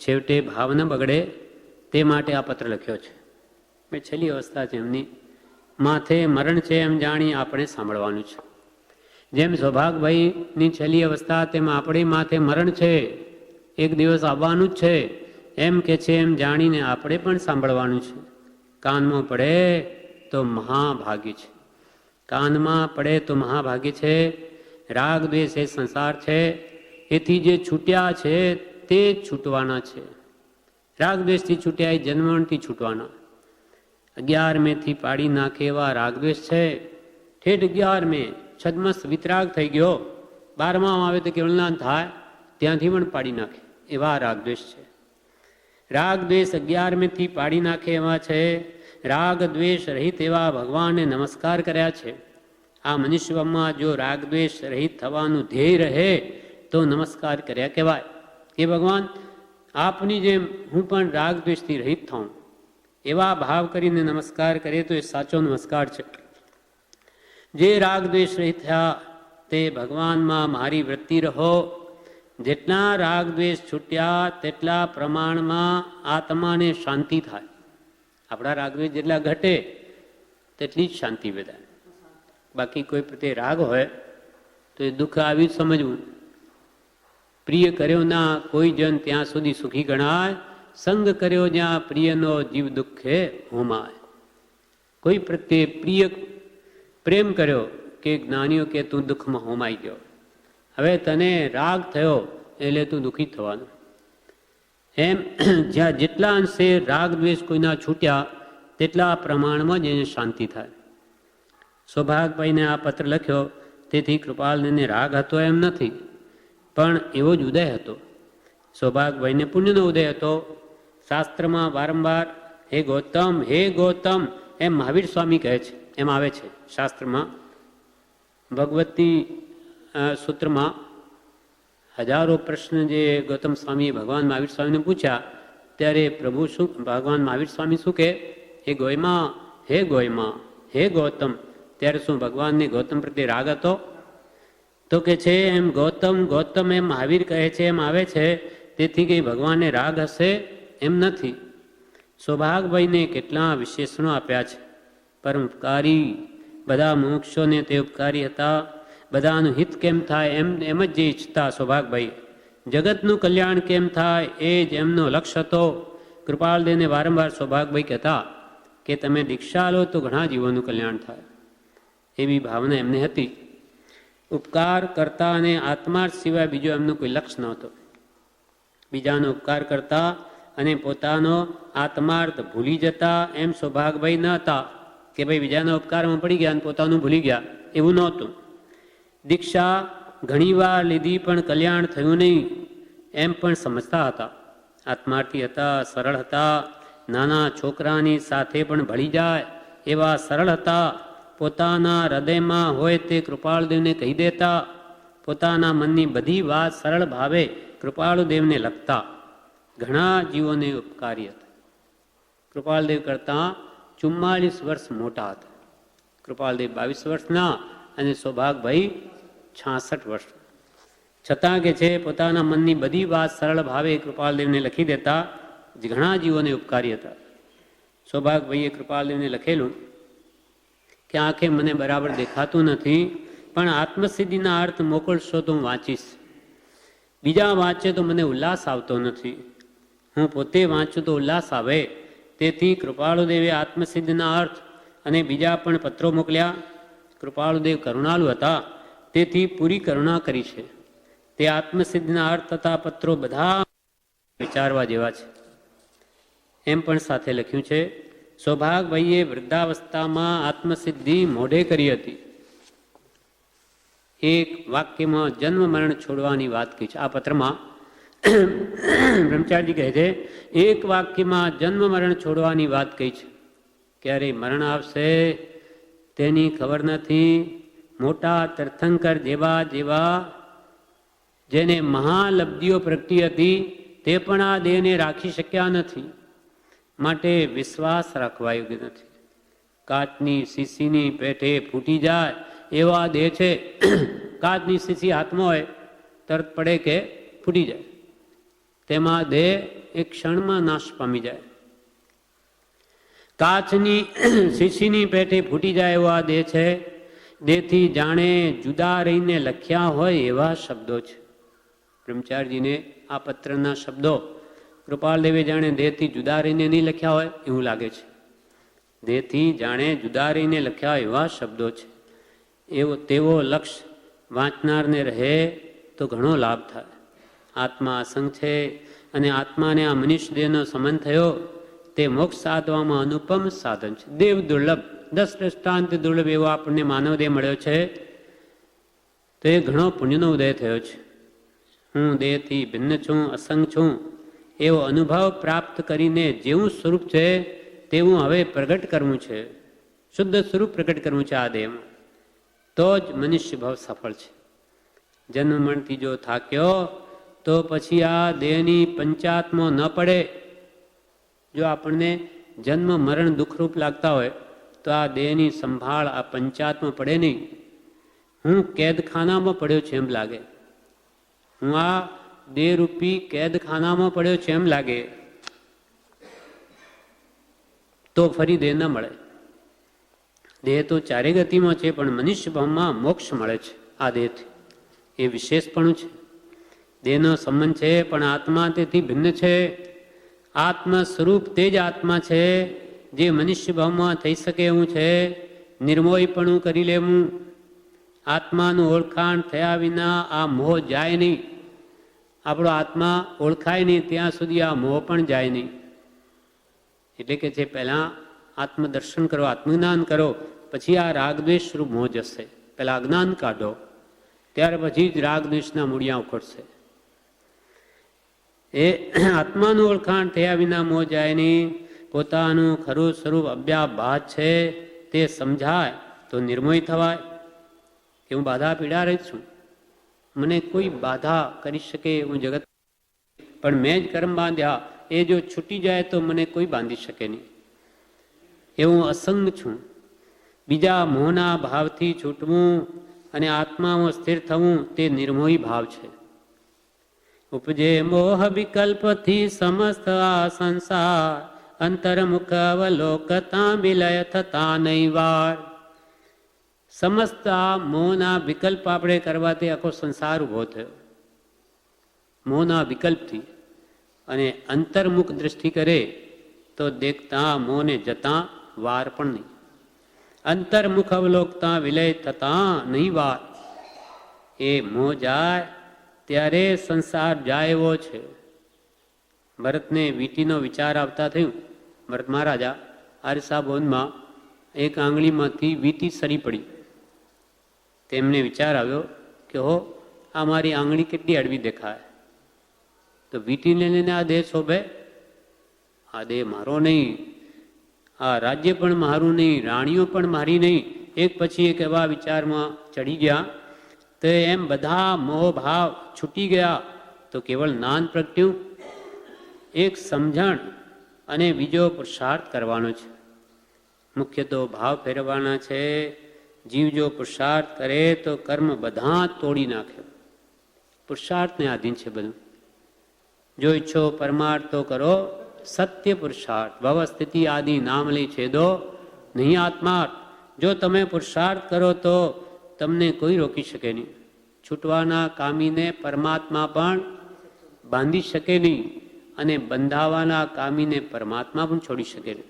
છેવટે ભાવ ન બગડે તે માટે આ પત્ર લખ્યો છે. મેં છેલ્લી અવસ્થા છે, એમની માથે મરણ છે એમ જાણી આપણે સાંભળવાનું છે. જેમ સૌભાગભાઈની છેલ્લી અવસ્થા તેમ આપણી માથે મરણ છે, એક દિવસ આવવાનું જ છે એમ કે છે, એમ જાણીને આપણે પણ સાંભળવાનું છે. કાનમાં પડે તો મહાભાગ્ય છે. કાનમાં પડે તો મહાભાગ્ય છે. રાગ દ્વેષ એ સંસાર છે, એથી જે છૂટ્યા છે તે જ છૂટવાના છે. રાગ દ્વેષથી છૂટ્યા એ જન્મથી છૂટવાના. 11મેથી પાડી નાખે એવા રાગદ્વેષ છે. ઠેઠ 11મે છદ્મસ વિતરાગ થઈ ગયો, 12માં આવે તો કેવલનાન થાય, ત્યાંથી પણ પાડી નાખે એવા રાગદ્વેષ છે. રાગ દ્વેષ 11મેથી પાડી નાખે એવા છે. રાગ દ્વેષ રહિત એવા ભગવાનને નમસ્કાર કર્યા છે. આ મનુષ્યમાં જો રાગ દ્વેષ રહિત થવાનું ધ્યેય રહે તો નમસ્કાર કર્યા કહેવાય. એ ભગવાન આપની જેમ હું પણ રાગ દ્વેષથી રહિત થાઉં, એવા ભાવ કરીને નમસ્કાર કરીએ તો એ સાચો નમસ્કાર છે. જે રાગ દ્વેષ રહિત થયા તે ભગવાનમાં મારી વૃત્તિ રહો. જેટલા રાગ દ્વેષ છૂટ્યા તેટલા પ્રમાણમાં આત્માને શાંતિ થાય. આપણા રાગ દ્વેષ જેટલા ઘટે તેટલી જ શાંતિ વધે. બાકી કોઈ પ્રત્યે રાગ હોય તો એ દુઃખ આવી જ સમજવું. પ્રિય કર્યો ના કોઈ જન ત્યાં સુધી સુખી ગણાય, સંગ કર્યો જ્યાં પ્રિયનો જીવ દુઃખે હોમાય. કોઈ પ્રત્યે પ્રિય પ્રેમ કર્યો કે જ્ઞાનીઓ કે તું દુઃખમાં હોમાઈ ગયો. હવે તને રાગ થયો એટલે તું દુઃખી થવાનું. એમ જ્યાં જેટલા અંશે રાગ દ્વેષ કોઈના છૂટ્યા તેટલા પ્રમાણમાં જ એને શાંતિ થાય. સૌભાગભાઈને આ પત્ર લખ્યો તેથી કૃપાલને રાગ હતો એમ નથી, પણ એવો જ ઉદય હતો. સૌભાગભાઈને પુણ્યનો ઉદય હતો. શાસ્ત્રમાં વારંવાર હે ગૌતમ એમ મહાવીર સ્વામી કહે છે, એમ આવે છે શાસ્ત્રમાં. ભગવતી સૂત્રમાં હજારો પ્રશ્ન જે ગૌતમ સ્વામીએ ભગવાન મહાવીર સ્વામીને પૂછ્યા ત્યારે પ્રભુ શું, ભગવાન મહાવીર સ્વામી શું કહે, હે ગોયમાં હે ગૌતમ. ત્યારે શું ભગવાનને ગૌતમ પ્રત્યે રાગ હતો? તો કે છે એમ ગૌતમ એમ મહાવીર કહે છે એમ આવે છે, તેથી કંઈ ભગવાનને રાગ હશે એમ નથી. સૌભાગભાઈને કેટલા વિશેષણો આપ્યા છે. પરમ ઉપકારી, બધા મોક્ષોને તે ઉપકારી હતા. બધાનું હિત કેમ થાય એમ જ જે ઈચ્છતા સૌભાગભાઈ. જગતનું કલ્યાણ કેમ થાય એ જ એમનો લક્ષ્ય હતો. કૃપાલદેવને વારંવાર સૌભાગભાઈ કહેતા કે તમે દીક્ષા લો તો ઘણા જીવોનું કલ્યાણ થાય, એવી ભાવના એમને હતી. ઉપકાર કરતા અને આત્મા સિવાય બીજો એમનો કોઈ લક્ષ્ય નહોતો. બીજાનો ઉપકાર કરતા અને પોતાનો આત્માર્થ ભૂલી જતા એમ સૌભાગભાઈ ન હતા કે ભાઈ બીજાના ઉપકારમાં પડી ગયા અને પોતાનું ભૂલી ગયા, એવું નહોતું. દીક્ષા ઘણીવાર લીધી પણ કલ્યાણ થયું નહીં એમ પણ સમજતા હતા. આત્માર્થી હતા, સરળ હતા. નાના છોકરાની સાથે પણ ભળી જાય એવા સરળ હતા. પોતાના હૃદયમાં હોય તે કૃપાળુદેવને કહી દેતા. પોતાના મનની બધી વાત સરળ ભાવે કૃપાળુદેવને લખતા. ઘણા જીવોને ઉપકારી હતા. કૃપાળદેવ કરતાં 44 વર્ષ મોટા હતા. કૃપાળદેવ 22 વર્ષના અને સૌભાગભાઈ 66 વર્ષ. છતાં કે છે પોતાના મનની બધી વાત સરળ ભાવે કૃપાળદેવને લખી દેતા. ઘણા જીવોને ઉપકારી હતા. સૌભાગભાઈએ કૃપાળદેવને લખેલું કે આંખે મને બરાબર દેખાતું નથી, પણ આત્મસિદ્ધિના અર્થ મોકલશો તો હું વાંચીશ. બીજા વાંચે તો મને ઉલ્લાસ આવતો નથી, હું પોતે વાંચું તો ઉલ્લાસ આવે. તેથી કૃપાળુદેવે આત્મસિદ્ધિના અર્થ અને બીજા પણ પત્રો મોકલ્યા. કૃપાળુદેવ કરુણાળુ હતા, તેથી પૂરી કરુણા કરી છે. તે આત્મસિદ્ધિના અર્થ તથા પત્રો બધા વિચારવા જેવા છે. એમ પણ સાથે લખ્યું છે, સૌભાગભાઈએ વૃદ્ધાવસ્થામાં આત્મસિદ્ધિ મોઢે કરી હતી. એક વાક્યમાં જન્મ મરણ છોડવાની વાત કહી છે. આ પત્રમાં બ્રહ્મચારીજી કહે છે, એક વાક્યમાં જન્મ મરણ છોડવાની વાત કહી છે. ક્યારે મરણ આવશે તેની ખબર નથી. મોટા તીર્થંકર જેવા જેને મહાલબ્ધિઓ પ્રગટી હતી તે પણ આ દેહને રાખી શક્યા નથી. માટે વિશ્વાસ રાખવા યોગ્ય નથી. કાચની શીશીની પેઠે ફૂટી જાય એવા દેહ છે. કાચની શીશી હાથમાં હોય તરત પડે કે ફૂટી જાય, તેમાં દેહ એક ક્ષણમાં નાશ પામી જાય. કાચની શીશીની પેઠે ફૂટી જાય એવા દેહ છે. દેહથી જાણે જુદા રહીને લખ્યા હોય એવા શબ્દો છે. બ્રહ્મચારીજીને આ પત્રના શબ્દો કૃપાલદેવે જાણે દેહથી જુદા રહીને નહીં લખ્યા હોય એવું લાગે છે. દેહથી જાણે જુદા રહીને લખ્યા એવા શબ્દો છે. તેવો લક્ષ્ય વાંચનારને રહે તો ઘણો લાભ થાય. આત્મા અસંગ છે અને આત્માને આ મનુષ્ય દેહનો સંબંધ થયો તે મોક્ષ સાધવામાં અનુપમ સાધન છે. દેવ દુર્લભ, 10 દ્રષ્ટાંત દુર્લભ એવો આપણને માનવ દેહ મળ્યો છે. તો એ ઘણો પુણ્યનો ઉદય થયો છે. હું દેહથી ભિન્ન છું, અસંગ છું એવો અનુભવ પ્રાપ્ત કરીને જેવું સ્વરૂપ છે તેવું હવે પ્રગટ કરવું છે. શુદ્ધ સ્વરૂપ પ્રગટ કરવું છે આ દેહમાં, તો જ મનુષ્ય ભાવ સફળ છે. જન્મ મરણથી જો થાક્યો તો પછી આ દેહની પંચાત્મા ન પડે. જો આપણને જન્મ મરણ દુઃખરૂપ લાગતા હોય તો આ દેહની સંભાળ આ પંચાત્મા પડે નહીં. હું કેદખાનામાં પડ્યો છે એમ લાગે, હું આ દેહરૂપી કેદખાનામાં પડ્યો છે એમ લાગે, તો ફરી દેહ ન મળે. દેહ તો ચારે ગતિમાં છે પણ મનુષ્ય ભાવમાં મોક્ષ મળે છે આ દેહથી. એ વિશેષપણું છે. દેહનો સંબંધ છે પણ આત્મા તેથી ભિન્ન છે. આત્મ સ્વરૂપ તે જ આત્મા છે જે મનુષ્ય ભાવમાં થઈ શકે એવું છે. નિર્મોહીપણું કરી લેવું, આત્માનું ઓળખાણ થયા વિના આ મોહ જાય નહીં. આપણો આત્મા ઓળખાય નહીં ત્યાં સુધી આ મોહ પણ જાય નહીં. એટલે કે છે પહેલાં આત્મદર્શન કરો, આત્મજ્ઞાન કરો, પછી આ રાગદ્વેષ રૂપ મોહ જશે. પહેલાં અજ્ઞાન કાઢો, ત્યાર પછી જ રાગદ્વેષના મૂળિયા ઉખડશે. એ આત્માનું ઓળખાણ થયા વિના મોહ જાય નહીં. પોતાનું ખરું સ્વરૂપ અભ્યાભાસ છે તે સમજાય તો નિર્મોહી થવાય. કે હું બાધા પીડા રહી છું, મને કોઈ બાધા કરી શકે હું જગત, પણ મેં જ કર્મ બાંધ્યા, એ જો છૂટી જાય તો મને કોઈ બાંધી શકે નહીં. એવું અસંગ છું. બીજા મોહના ભાવથી છૂટવું અને આત્મામાં સ્થિર થવું તે નિર્મોહી ભાવ છે. ઉપજે મોહ વિકલ્પથી સમસ્ત આ સંસાર, અંતર્મુખ અવલોકતા વિલય થતા નૈવાર. સમસ્ત આ મોહના વિકલ્પ આપણે કરવાથી આખો સંસાર ઉભો થયો. મોહના વિકલ્પથી. અને અંતર્મુખ દ્રષ્ટિ કરે તો દેખતા મોહને જતા વાર પણ નહીં. અંતર્મુખ અવલોકતા વિલય થતા નહીં વાર. એ મોહ જાય ત્યારે સંસાર જાય એવો છે. ભરતને વીંટીનો વિચાર આવતા થયું. ભરત મહારાજા આરસા ભવનમાં એક આંગળીમાંથી વીંટી સરી પડી. તેમને વિચાર આવ્યો કે હો, આ મારી આંગળી કેટલી અડવી દેખાય. તો વીંટીને લઈને આ દેહ શોભે? આ દેહ મારો નહીં, આ રાજ્ય પણ મારું નહીં, રાણીઓ પણ મારી નહીં. એક પછી એક એવા વિચારમાં ચડી ગયા. તો એમ બધા મોહ ભાવ છૂટી ગયા તો કેવળ જ્ઞાન પ્રગટ્યું. એક સમજણ અને બીજો પુરુષાર્થ કરવાનો છે. મુખ્ય તો ભાવ ફેરવવાના છે. જીવ જો પુરુષાર્થ કરે તો કર્મ બધા તોડી નાખે. પુરુષાર્થને આધીન છે બધું. જો ઈચ્છો પરમાર્થ તો કરો સત્ય પુરુષાર્થ, ભવ સ્થિતિ આદિ નામ લઈ છેદો નહીં આત્માર્થ. જો તમે પુરુષાર્થ કરો તો તમને કોઈ રોકી શકે નહીં. છૂટવાના કામીને પરમાત્મા પણ બાંધી શકે નહીં અને બંધાવાના કામીને પરમાત્મા પણ છોડી શકે નહીં.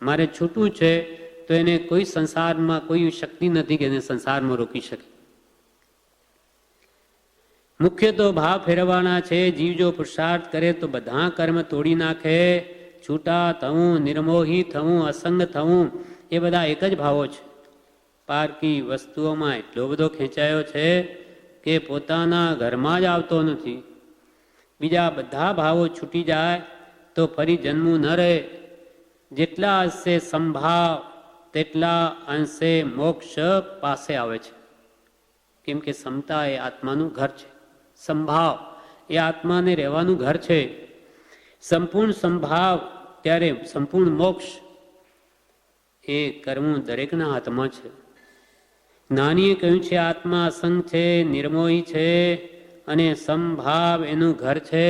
મારે છૂટવું છે તો એને કોઈ સંસારમાં કોઈ શક્તિ નથી કે એને સંસારમાં રોકી શકે. મુખ્ય તો ભાવ ફેરવવાના છે. જીવ જો પુરુષાર્થ કરે તો બધા કર્મ તોડી નાખે. છૂટા થવું, નિર્મોહી થવું, અસંગ થવું એ બધા એક જ ભાવો છે. પારકી વસ્તુઓમાં એટલો બધો ખેંચાયો છે કે પોતાના ઘરમાં જ આવતો નથી. બીજા બધા ભાવો છૂટી જાય તો ફરી જન્મવું ન રહે. જેટલા અંશે સંભાવ તેટલા અંશે મોક્ષ પાસે આવે છે. કેમ કે સમતા એ આત્માનું ઘર છે. સંભાવ એ આત્માને રહેવાનું ઘર છે. સંપૂર્ણ સંભાવ ત્યારે સંપૂર્ણ મોક્ષ એ કરવું દરેકના હાથમાં છે. જ્ઞાનીએ કહ્યું છે આત્મા અસંગ છે, નિર્મોહી છે અને સંભાવ એનું ઘર છે.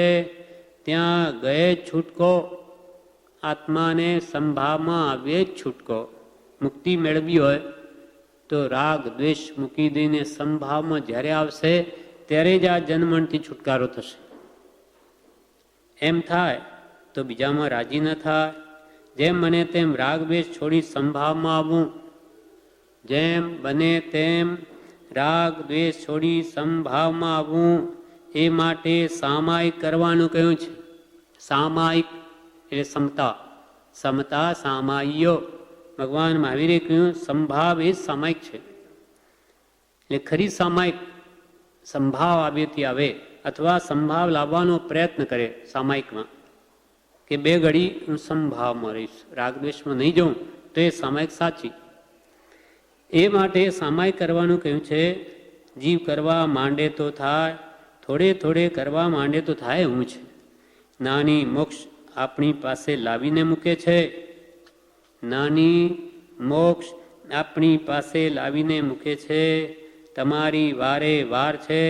ત્યાં ગયે જ છૂટકો. આત્માને સંભાવમાં આવીએ જ છૂટકો. મુક્તિ મેળવી હોય તો રાગ દ્વેષ મૂકી દઈને સંભાવમાં જ્યારે આવશે ત્યારે જ આ જન્મથી છુટકારો થશે. એમ થાય તો બીજામાં રાજી ન થાય. જેમ બને તેમ રાગદ્વેષ છોડી સંભાવમાં આવવું. જેમ બને તેમ રાગ દ્વેષ છોડી સંભાવમાં આવવું. એ માટે સામાયિક કરવાનું કહ્યું છે. સામાયિક એટલે સમતા. સમતા સામાય્યો. ભગવાન મહાવીરે કહ્યું સંભાવ એ સામાયિક છે. એટલે ખરી સામાયિક સંભાવ આવ્યથી આવે અથવા સંભાવ લાવવાનો પ્રયત્ન કરે સામાયિકમાં, કે બે ઘડી હું સંભાવમાં રહીશ, રાગદ્વેષમાં નહીં જાઉં, તો એ સામાયિક સાચી. એ માટે સામાયિક કરવાનું કહ્યું છે. જીવ કરવા માંડે તો થાય, થોડે થોડે કરવા માંડે તો થાય એવું છે. નાની મોક્ષ આપણી પાસે લાવીને મૂકે છે. નાની મોક્ષ આપણી પાસે લાવીને મૂકે છે. તમારી વારે વાર છે.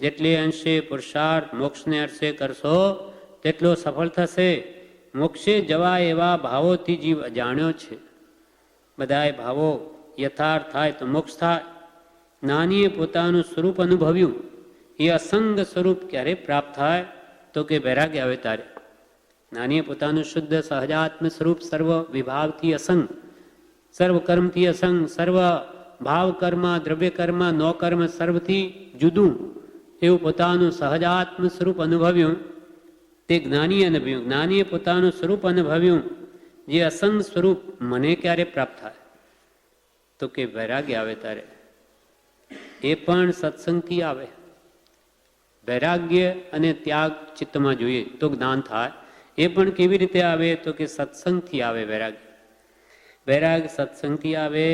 જેટલે અંશે પુરુષાર્થ મોક્ષને અર્થે કરશો તેટલો સફળ થશે. મોક્ષે જવા એવા ભાવોથી જીવ અજાણ્યો છે. બધાય ભાવો યથાર્થ થાય તો મોક્ષ થાય. નાનીએ પોતાનું સ્વરૂપ અનુભવ્યું. એ અસંગ સ્વરૂપ ક્યારે પ્રાપ્ત થાય? તો કે વૈરાગ્ય આવે ત્યારે. નાનીએ પોતાનું શુદ્ધ સહજાત્મ સ્વરૂપ સર્વ વિભાવથી અસંગ, સર્વ કર્મથી અસંગ, સર્વ ભાવ કર્મ, દ્રવ્ય કર્મ, નો કર્મ સર્વથી જુદું એવું પોતાનું સહજાત્મ સ્વરૂપ અનુભવ્યું. તે જ્ઞાનીએ અનુભવ્યું. જ્ઞાનીએ પોતાનું સ્વરૂપ અનુભવ્યું. જે અસંગ સ્વરૂપ મને ક્યારે પ્રાપ્ત થાય? તો કે વૈરાગ્ય આવે ત્યારે. એ પણ સત્સંગથી આવે. વૈરાગ્ય અને ત્યાગ ચિત્તમાં જોઈએ તો જ્ઞાન થાય. એ પણ કેવી રીતે આવે? તો કે સત્સંગથી આવે વૈરાગ્ય. વૈરાગ સત્સંગથી આવે.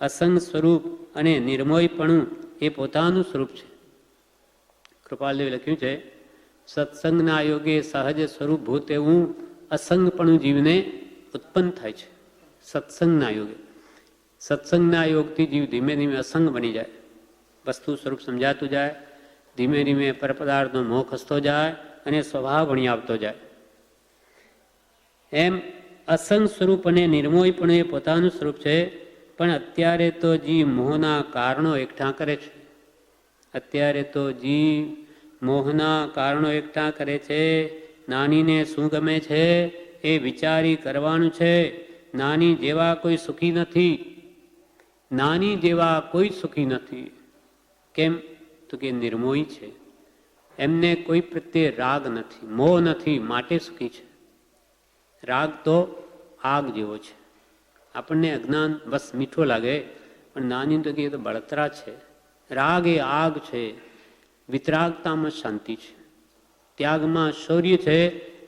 અસંગ સ્વરૂપ અને નિર્મોયપણું એ પોતાનું સ્વરૂપ છે. કૃપાલદેવે લખ્યું છે, સત્સંગના યોગે સહજ સ્વરૂપ ભૂત એવું અસંગપણું જીવને ઉત્પન્ન થાય છે. સત્સંગના યોગે, સત્સંગના યોગથી જીવ ધીમે ધીમે અસંગ બની જાય. વસ્તુ સ્વરૂપ સમજાતું જાય. ધીમે ધીમે પરપદાર્થનો મોહ ખસતો જાય અને સ્વભાવ ભણી આવતો જાય. એમ અસંગ સ્વરૂપ અને નિર્મોહી પણ એ પોતાનું સ્વરૂપ છે. પણ અત્યારે તો જીવ મોહના કારણો એકઠા કરે છે. અત્યારે તો જીવ મોહના કારણો એકઠા કરે છે. નાનીને શું ગમે છે એ વિચારી કરવાનું છે. નાની જેવા કોઈ સુખી નથી. નાની જેવા કોઈ સુખી નથી. કેમ? તો કે નિર્મોહી છે. એમને કોઈ પ્રત્યે રાગ નથી, મોહ નથી, માટે સુખી છે. રાગ તો આગ જેવો છે. આપણને અજ્ઞાન બસ મીઠો લાગે, પણ નાની તો કે બળતરા છે. રાગ એ આગ છે. વિતરાગતામાં શાંતિ છે, ત્યાગમાં શૌર્ય છે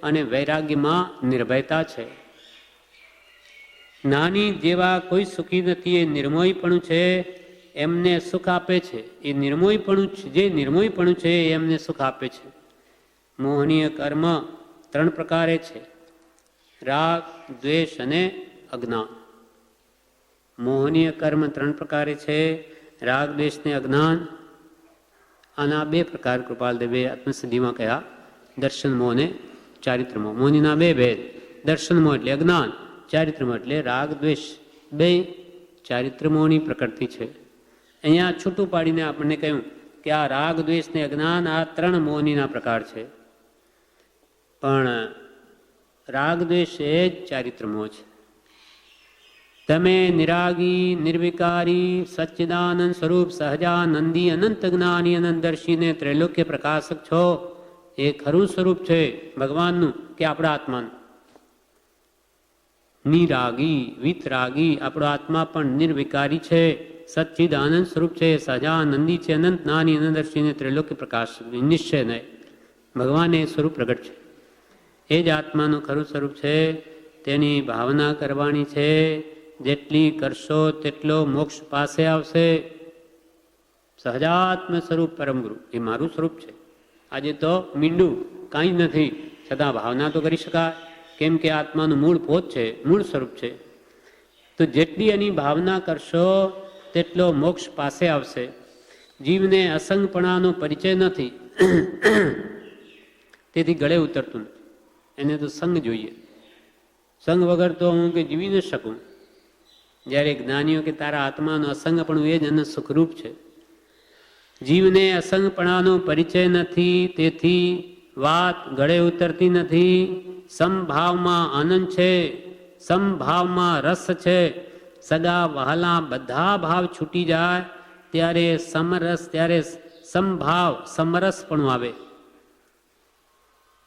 અને વૈરાગ્યમાં નિર્ભયતા છે. નાની જેવા કોઈ સુખી નથી. એ નિર્મોહીપણું છે, એમને સુખ આપે છે. એ નિર્મોહીપણું જે નિર્મોહીપણું છે એમને સુખ આપે છે. મોહનીય કર્મ ત્રણ પ્રકારે છે: રાગ, દ્વેષ અને અજ્ઞાન. મોહનીય કર્મ ત્રણ પ્રકારે છે: રાગ, દ્વેષ ને અજ્ઞાન. આના બે પ્રકાર કૃપાલદેવે આત્મસિદ્ધિમાં કહ્યા: દર્શન મોહ ને ચારિત્ર મોહ. મોહનીના બે ભેદ: દર્શન મોહ એટલે અજ્ઞાન, ચારિત્ર મોહ એટલે રાગ દ્વેષ. બે ચારિત્ર મોહની પ્રકૃતિ છે. અહીંયા છૂટું પાડીને આપણને કહ્યું કે આ રાગ, દ્વેષ ને અજ્ઞાન આ ત્રણ મોહનીના પ્રકાર છે. પણ રાગ દ્વેષ એ જ ચારિત્ર મોહ છે. તમે નિરાગી, નિર્વિકારી, સચ્ચિદાનંદ સ્વરૂપ, સહજાનંદી, અનંત જ્ઞાની, અનંતદર્શીને ત્રૈલોક્ય પ્રકાશક છો. એ ખરું સ્વરૂપ છે ભગવાનનું કે આપણા આત્માનું. નિરાગી, વિતરાગી, આપણો આત્મા પણ નિર્વિકારી છે, સચ્ચિદાનંદ સ્વરૂપ છે, સહજાનંદી છે, અનંત જ્ઞાની, અનંતદર્શીને ત્રૈલોક્ય પ્રકાશક. નિશ્ચય નહીં, ભગવાન એ સ્વરૂપ પ્રગટ છે. એ જ આત્માનું ખરું સ્વરૂપ છે. તેની ભાવના કરવાની છે. જેટલી કરશો તેટલો મોક્ષ પાસે આવશે. સહજાત્મ સ્વરૂપ પરમ ગુરુ એ મારું સ્વરૂપ છે. આજે તો મીંડું કાંઈ જ નથી, છતાં ભાવના તો કરી શકાય. કેમ કે આત્માનું મૂળ પોત છે, મૂળ સ્વરૂપ છે. તો જેટલી એની ભાવના કરશો તેટલો મોક્ષ પાસે આવશે. જીવને અસંગપણાનો પરિચય નથી, તેથી ગળે ઉતરતું નથી. એને તો સંગ જોઈએ. સંગ વગર તો હું કે જીવી ન શકું. જ્યારે જ્ઞાનીઓ કે તારા આત્માનો અસંગપણું એ જ અને સુખરૂપ છે. જીવને અસંગપણાનો પરિચય નથી, તેથી વાત ગળે ઉતરતી નથી. સમભાવમાં આનંદ છે, સમભાવમાં રસ છે, સગા વહાલા બધા ભાવ છૂટી જાય ત્યારે સમરસ, ત્યારે સમભાવ સમરસપણું આવે.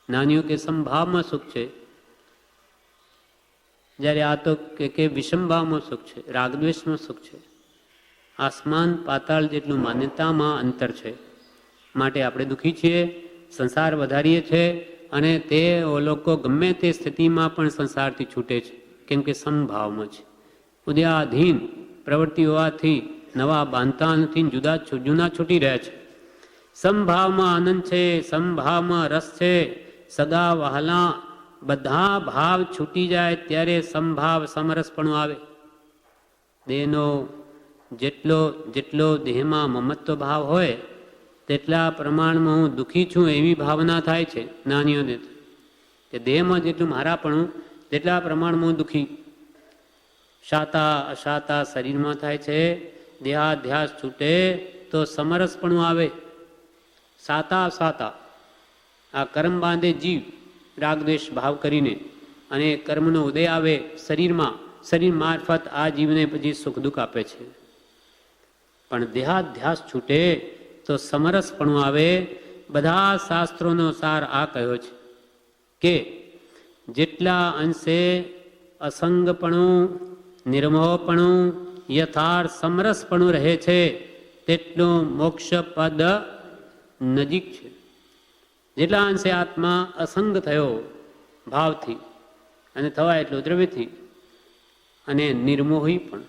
નાનીઓ કે સમભાવમાં સુખ છે, જ્યારે આ તો કે વિષમભાવમાં સુખ છે, રાગદ્વેષમાં સુખ છે. આસમાન પાતાળ જેટલું માન્યતામાં અંતર છે. માટે આપણે દુઃખી છીએ, સંસાર વધારીએ છીએ, અને તે લોકો ગમે તે સ્થિતિમાં પણ સંસારથી છૂટે છે, કેમ કે સમભાવમાં છે. ઉદયાધીન પ્રવૃત્તિ હોવાથી નવા બાંધતા નથી, જૂના છૂટી રહ્યા છે. સમભાવમાં આનંદ છે, સમભાવમાં રસ છે, સગા વહાલા બધા ભાવ છૂટી જાય ત્યારે સમભાવ સમરસપણું આવે. દેહનો જેટલો દેહમાં મમત્વ ભાવ હોય તેટલા પ્રમાણમાં હું દુઃખી છું એવી ભાવના થાય છે નાનીઓને. કે દેહમાં જેટલું મારાપણું તેટલા પ્રમાણમાં હું દુઃખી. શાતા અશાતા શરીરમાં થાય છે, દેહાધ્યાસ છૂટે તો સમરસપણું આવે. સાતા અસાતા આ કર્મ બાંધે જીવ રાગદ્વેષ ભાવ કરીને, અને કર્મનો ઉદય આવે શરીરમાં, શરીર મારફત આ જીવને પછી સુખ દુઃખ આપે છે. પણ દેહાધ્યાસ છૂટે તો સમરસપણું આવે. બધા શાસ્ત્રોનો સાર આ કહ્યો છે કે જેટલા અંશે અસંગપણું, નિર્મોહપણું, યથાર્થ સમરસપણું રહે છે તેટલું મોક્ષ પદ નજીક છે. જેટલા અંશે આત્મા અસંગ થયો ભાવથી, અને થવાય એટલો દ્રવ્યથી, અને નિર્મોહી પણ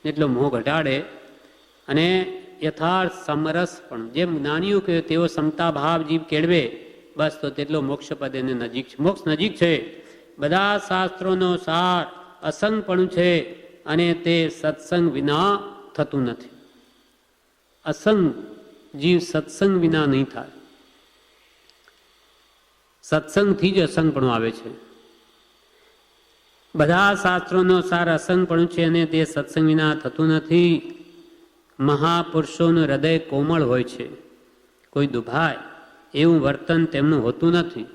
જેટલો મોહ ઘટાડે, અને યથાર્થ સમરસ પણ જેમ જ્ઞાનીઓ કહે તેઓ સમતા ભાવ જીવ કેળવે, બસ તો તેટલો મોક્ષ પદ એને નજીક છે. મોક્ષ નજીક છે. બધા શાસ્ત્રોનો સાર અસંગપણું છે, અને તે સત્સંગ વિના થતું નથી. અસંગ જીવ સત્સંગ વિના નહીં થાય. સત્સંગથી જ અસંગપણું આવે છે. બધા શાસ્ત્રોનો સાર અસંગપણું છે, અને તે સત્સંગ વિના થતું નથી. મહાપુરુષોનું હૃદય કોમળ હોય છે, કોઈ દુભાય એવું વર્તન તેમનું હોતું નથી.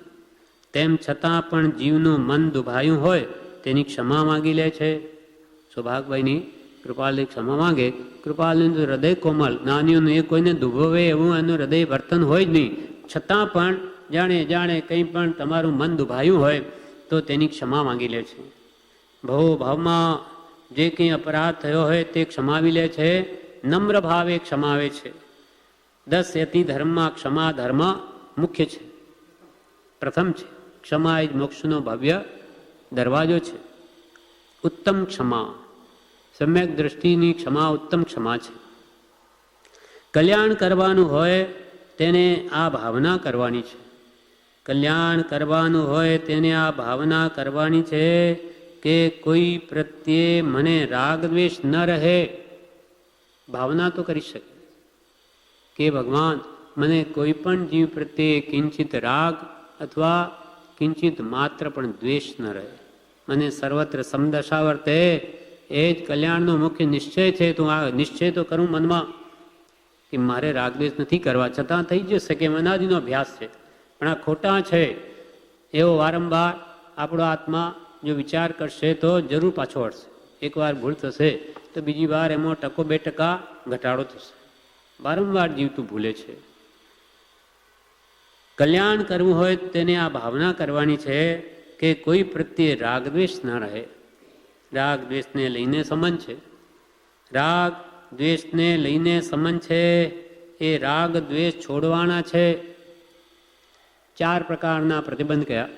તેમ છતાં પણ જીવનું મન દુભાયું હોય તેની ક્ષમા માગી લે છે. સૌભાગભાઈની કૃપાલની ક્ષમા માંગે. કૃપાલનું હૃદય કોમળ, નાનીઓનું એ કોઈને દુભવે એવું એનું હૃદય વર્તન હોય જ નહીં. છતાં પણ જાણે કંઈ પણ તમારું મન દુભાયું હોય તો તેની ક્ષમા માંગી લે છે. ભાવમાં જે કંઈ અપરાધ થયો હોય તે ક્ષમાવી લે છે. નમ્ર ભાવે ક્ષમાવે છે. 10 યતિ ધર્મમાં ક્ષમા ધર્મ મુખ્ય છે, પ્રથમ છે. ક્ષમા એ જ મોક્ષનો ભવ્ય દરવાજો છે. ઉત્તમ ક્ષમા, સમ્યક દ્રષ્ટિની ક્ષમા ઉત્તમ ક્ષમા છે. કલ્યાણ કરવાનું હોય તેને આ ભાવના કરવાની છે. કલ્યાણ કરવાનું હોય તેને આ ભાવના કરવાની છે કે કોઈ પ્રત્યે મને રાગ દ્વેષ ન રહે. ભાવના તો કરી શકે કે ભગવાન મને કોઈ પણ જીવ પ્રત્યે કિંચિત રાગ અથવા કિંચિત માત્ર પણ દ્વેષ ન રહે. મને સર્વત્ર સમદશા વર્તે, એ જ કલ્યાણનો મુખ્ય નિશ્ચય છે. તો આ નિશ્ચય તો કરું મનમાં કે મારે રાગદ્વેષ નથી કરવા, છતાં થઈ જશે કે અનાદિનો અભ્યાસ છે, પણ આ ખોટા છે એવો વારંવાર આપણો આત્મા જો વિચાર કરશે તો જરૂર પાછો વળશે. એકવાર ભૂલ થશે તો બીજી વાર એમાં 1-2% ઘટાડો થશે. વારંવાર જીવતું ભૂલે છે. કલ્યાણ કરવું હોય તેને આ ભાવના કરવાની છે કે કોઈ પ્રત્યે રાગદ્વેષ ન રહે. રાગ દ્વેષને લઈને સંબંધ છે. રાગ દ્વેષને લઈને સંબંધ છે. એ રાગ દ્વેષ છોડવાના છે. 4 પ્રકારના પ્રતિબંધ કયા?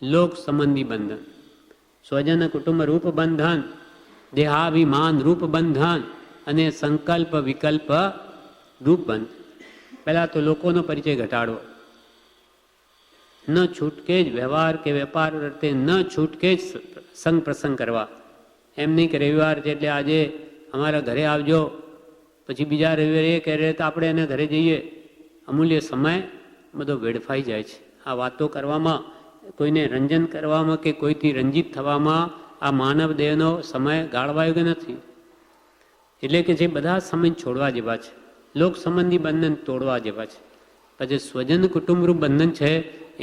લોક સંબંધી બંધન, સ્વજન કુટુંબ રૂપ બંધન, દેહાભિમાન રૂપ બંધન, અને સંકલ્પ વિકલ્પ રૂપ બંધ. પહેલા તો લોકોનો પરિચય ઘટાડવો. ન છૂટકે જ વ્યવહાર કે વેપાર વર્તે, ન છૂટકે જ સંગ પ્રસંગ કરવા. એમ નહીં કે રવિવાર છે એટલે આજે અમારા ઘરે આવજો, પછી બીજા રવિવારે એ કહે તો આપણે એને ઘરે જઈએ. અમૂલ્ય સમય બધો વેડફાઈ જાય છે આ વાતો કરવામાં, કોઈને રંજન કરવામાં કે કોઈથી રંજિત થવામાં. આ માનવ દેહનો સમય ગાળવાયો કે નથી. એટલે કે જે બધા સમય છોડવા જેવા છે. લોક સંબંધી બંધન તોડવા જેવા છે. પછી સ્વજન કુટુંબરૂપ બંધન છે,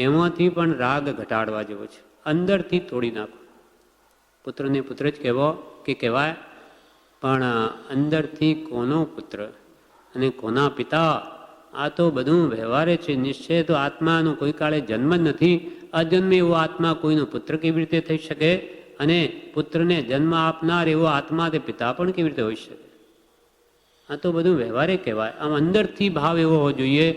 એમાંથી પણ રાગ ઘટાડવા જેવો છે. અંદરથી તોડી નાખો. પુત્રને પુત્ર જ કહેવો કે કહેવાય, પણ અંદરથી કોનો પુત્ર અને કોના પિતા આ તો બધું વ્યવહારે છે. નિશ્ચય તો આત્માનો કોઈ કાળે જન્મ જ નથી. અજન્મે એવો આત્મા કોઈનો પુત્ર કેવી રીતે થઈ શકે? અને પુત્રને જન્મ આપનાર એવો આત્મા તે પિતા પણ કેવી રીતે હોઈ શકે? આ તો બધું વ્યવહારે કહેવાય. આમ અંદરથી ભાવ એવો હોવો જોઈએ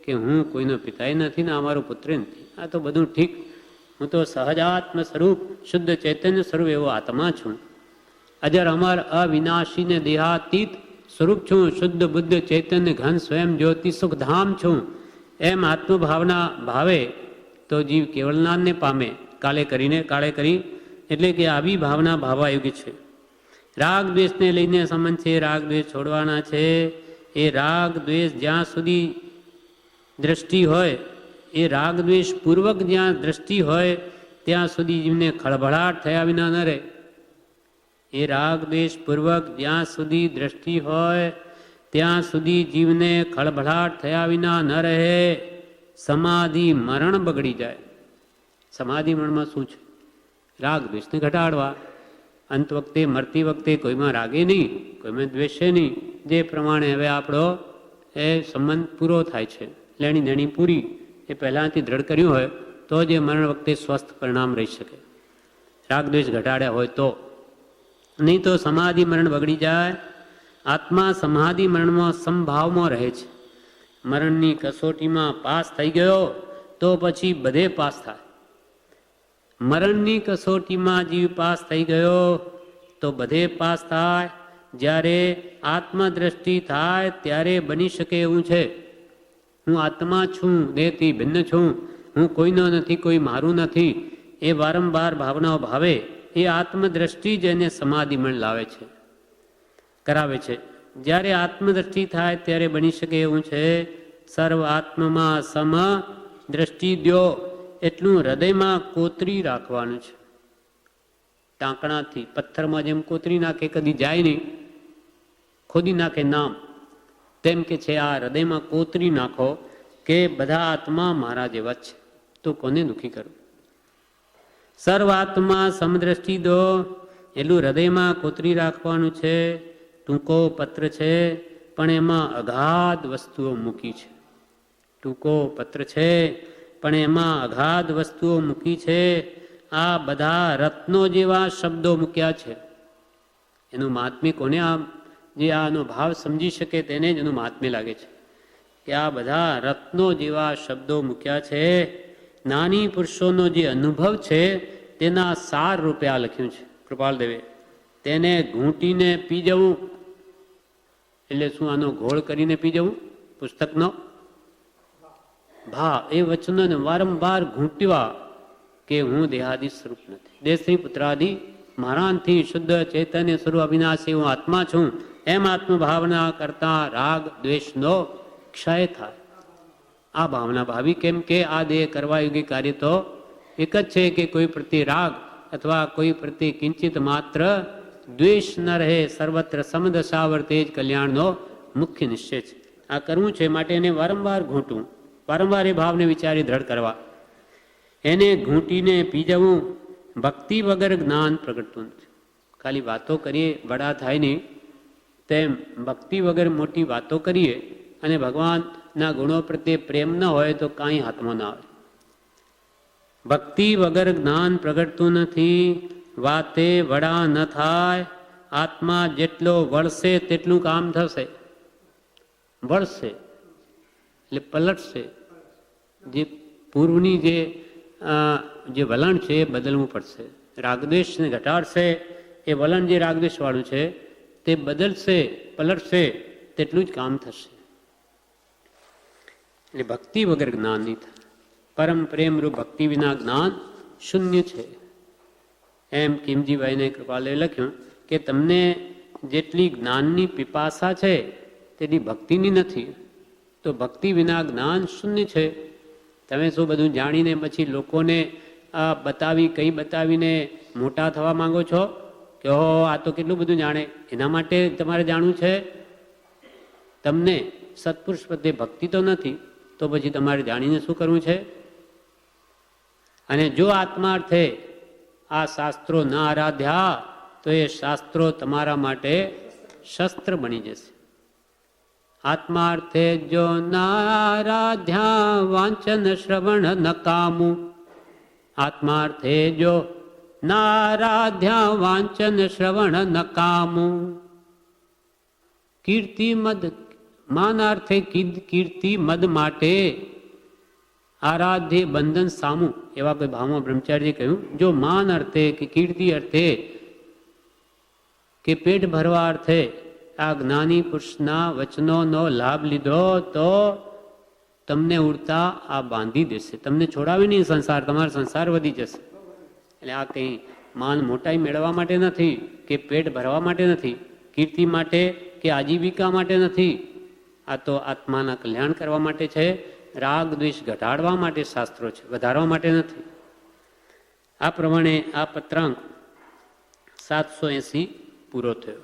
કે હું કોઈનો પિતાય નથી ને અમારો પુત્ર નથી. આ તો બધું ઠીક, હું તો સહજાત્મ સ્વરૂપ શુદ્ધ ચૈતન્ય સ્વરૂપ એવો આત્મા છું. અજર અમર અવિનાશી ને દેહાતીત સ્વરૂપ છું. શુદ્ધ બુદ્ધ ચૈતન્ય ઘન સ્વયં જ્યોતિ સુખધામ છું. એમ આત્મભાવના ભાવે તો જીવ કેવળનાથને પામે. કાળે કરી એટલે કે આવી ભાવના ભાવાયુગ છે. રાગ દ્વેષને લઈને સંબંધ છે. રાગ દ્વેષ છોડવાના છે. એ રાગ દ્વેષ જ્યાં સુધી દ્રષ્ટિ હોય, એ રાગ દ્વેષ પૂર્વક જ્યાં દ્રષ્ટિ હોય ત્યાં સુધી જીવને ખળભળાટ થયા વિના ન રહે. એ રાગ દ્વેષ પૂર્વક જ્યાં સુધી દ્રષ્ટિ હોય ત્યાં સુધી જીવને ખળભળાટ થયા વિના ન રહે. સમાધિ મરણ બગડી જાય. સમાધિ મરણમાં શું છે? રાગ દ્વેષને ઘટાડવા. અંત વખતે મરતી વખતે કોઈમાં રાગે નહીં, કોઈમાં દ્વેષે નહીં. જે પ્રમાણે હવે આપણો એ સંબંધ પૂરો થાય છે, લેણી દેણી પૂરી, એ પહેલાંથી દ્રઢ કર્યું હોય તો જ એ મરણ વખતે સ્વસ્થ પરિણામ રહી શકે. રાગ દ્વેષ ઘટાડ્યા હોય તો. નહીં તો સમાધિ મરણ બગડી જાય. આત્મા સમાધિ મરણમાં સમભાવમાં રહે છે. મરણની કસોટીમાં પાસ થઈ ગયો તો પછી બધે પાસ થાય. મરણની કસોટીમાં જીવ પાસ થઈ ગયો તો બધે પાસ થાય. જ્યારે આત્મદ્રષ્ટિ થાય ત્યારે બની શકે એવું છે, હું આત્મા છું, દેહથી ભિન્ન છું, હું કોઈનો નથી, કોઈ મારું નથી. એ વારંવાર ભાવનાઓ ભાવે એ આત્મદ્રષ્ટિ જ એને સમાધિમણ લાવે છે, કરાવે છે. જ્યારે આત્મદ્રષ્ટિ થાય ત્યારે બની શકે એવું છે, સર્વ આત્મમાં સમ દ્રષ્ટિ દ્યો. એટલું હૃદયમાં કોતરી રાખવાનું છે. ટાંકણાથી પથ્થરમાં જેમ કોતરી નાખે કદી જાય નહીં, ખોદી નાખે નામ, તેમ કે છે આ હૃદયમાં કોતરી નાખો કે બધા આત્મા મારા જેવા છે, તો કોને દુઃખી કરું. સર્વ આત્મા સમદ્રષ્ટિ દો એટલું હૃદયમાં કોતરી રાખવાનું છે. ટૂંકો પત્ર છે પણ એમાં અગાધ વસ્તુઓ મૂકી છે. ટૂંકો પત્ર છે પણ એમાં અગાધ વસ્તુઓ મૂકી છે. આ બધા રત્નો જેવા શબ્દો મૂક્યા છે. એનું મહાત્મ્ય કોને, જે આનો ભાવ સમજી શકે તેને જ એનું મહાત્મ્ય લાગે છે કે આ બધા રત્નો જેવા શબ્દો મૂક્યા છે. જ્ઞાની પુરુષોનો જે અનુભવ છે તેના સાર રૂપે આ લખ્યું છે કૃપાલ દેવે. તેને ઘૂંટીને પી જવું એટલે શું? આનો ઘોળ કરીને પી જવું પુસ્તકનો ભાવ. એ વચનોને વારંવાર ઘૂંટવા કે હું દેહાદિ સ્વરૂપ નથી, દેશથી પુત્રાદિ મહારાનથી શુદ્ધ ચૈતન્ય સ્વરૂપ અવિનાશી હું આત્મા છું. એમ આત્મભાવના કરતા રાગ દ્વેષનો ક્ષય થાય. આ ભાવના ભાવી. કેમ કે આ દેહ કરવા યોગી કાર્ય તો એક જ છે કે કોઈ પ્રત્યે રાગ અથવા કોઈ પ્રત્યે કિંચિત માત્ર દ્વેષ ન રહે. સર્વત્ર સમદશા વર્તે જ કલ્યાણનો મુખ્ય નિશ્ચય છે. આ કરવું છે માટે એને વારંવાર ઘૂંટવું, વારંવાર એ ભાવને વિચારી દ્રઢ કરવા. એને ઘૂંટીને પી જવું. ભક્તિ વગર જ્ઞાન પ્રગટતું નથી. ખાલી વાતો કરીએ વડા થાય નહીં, તેમ ભક્તિ વગર મોટી વાતો કરીએ અને ભગવાનના ગુણો પ્રત્યે પ્રેમ ન હોય તો કાંઈ હાથમાં ના આવે. ભક્તિ વગર જ્ઞાન પ્રગટતું નથી. વાતે વડા ન થાય. આત્મા જેટલો વળશે તેટલું કામ થશે. વળશે એટલે પલટશે. જે પૂર્વની જે વલણ છે એ બદલવું પડશે. રાગદ્વેષને ઘટાડશે. એ વલણ જે રાગદ્વેષ વાળું છે તે બદલશે, પલટશે, તેટલું જ કામ થશે. એટલે ભક્તિ વગર જ્ઞાન નહીં થાય. પરમ પ્રેમરૂપ ભક્તિ વિના જ્ઞાન શૂન્ય છે. એમ કિમજીભાઈને કૃપાલે લખ્યું કે તમને જેટલી જ્ઞાનની પીપાસા છે તેટલી ભક્તિની નથી. તો ભક્તિ વિના જ્ઞાન શૂન્ય છે. તમે શું બધું જાણીને પછી લોકોને આ બતાવીને મોટા થવા માંગો છો કે હો આ તો કેટલું બધું જાણે? એના માટે તમારે જાણવું છે. તમને સત્પુરુષ પ્રત્યે ભક્તિ તો નથી, તો પછી તમારે જાણીને શું કરવું છે? અને જો આત્માર્થે આ શાસ્ત્રો ન આરાધ્યા તો એ શાસ્ત્રો તમારા માટે શસ્ત્ર બની જશે. આત્માર્થે જો નારાધ્યા વાંચન શ્રવણ નકામું. આત્માર્થે જો નારાધ્યા વાંચન શ્રવણ નકામું. કીર્તિ મદ માનાર્થે કીર્તિ મદ માટે આરાધ્ય બંધન સામું. એવા કોઈ ભાવમાં બ્રહ્મચારીએ કહ્યું, જો માન અર્થે કે કીર્તિ અર્થે કે પેટ ભરવા અર્થે આ જ્ઞાની પુરુષના વચનોનો લાભ લીધો તો તમને ઉડતા આ બાંધી દેશે, તમને છોડાવે નહીં સંસાર, તમારો સંસાર વધી જશે. એટલે આ કંઈ માન મોટાઈ મેળવવા માટે નથી કે પેટ ભરવા માટે નથી, કીર્તિ માટે કે આજીવિકા માટે નથી. આ તો આત્માના કલ્યાણ કરવા માટે છે, રાગ દ્વેષ ઘટાડવા માટે શાસ્ત્રો છે, વધારવા માટે નથી. આ પ્રમાણે આ પત્રાંક 780 પૂરો થયો.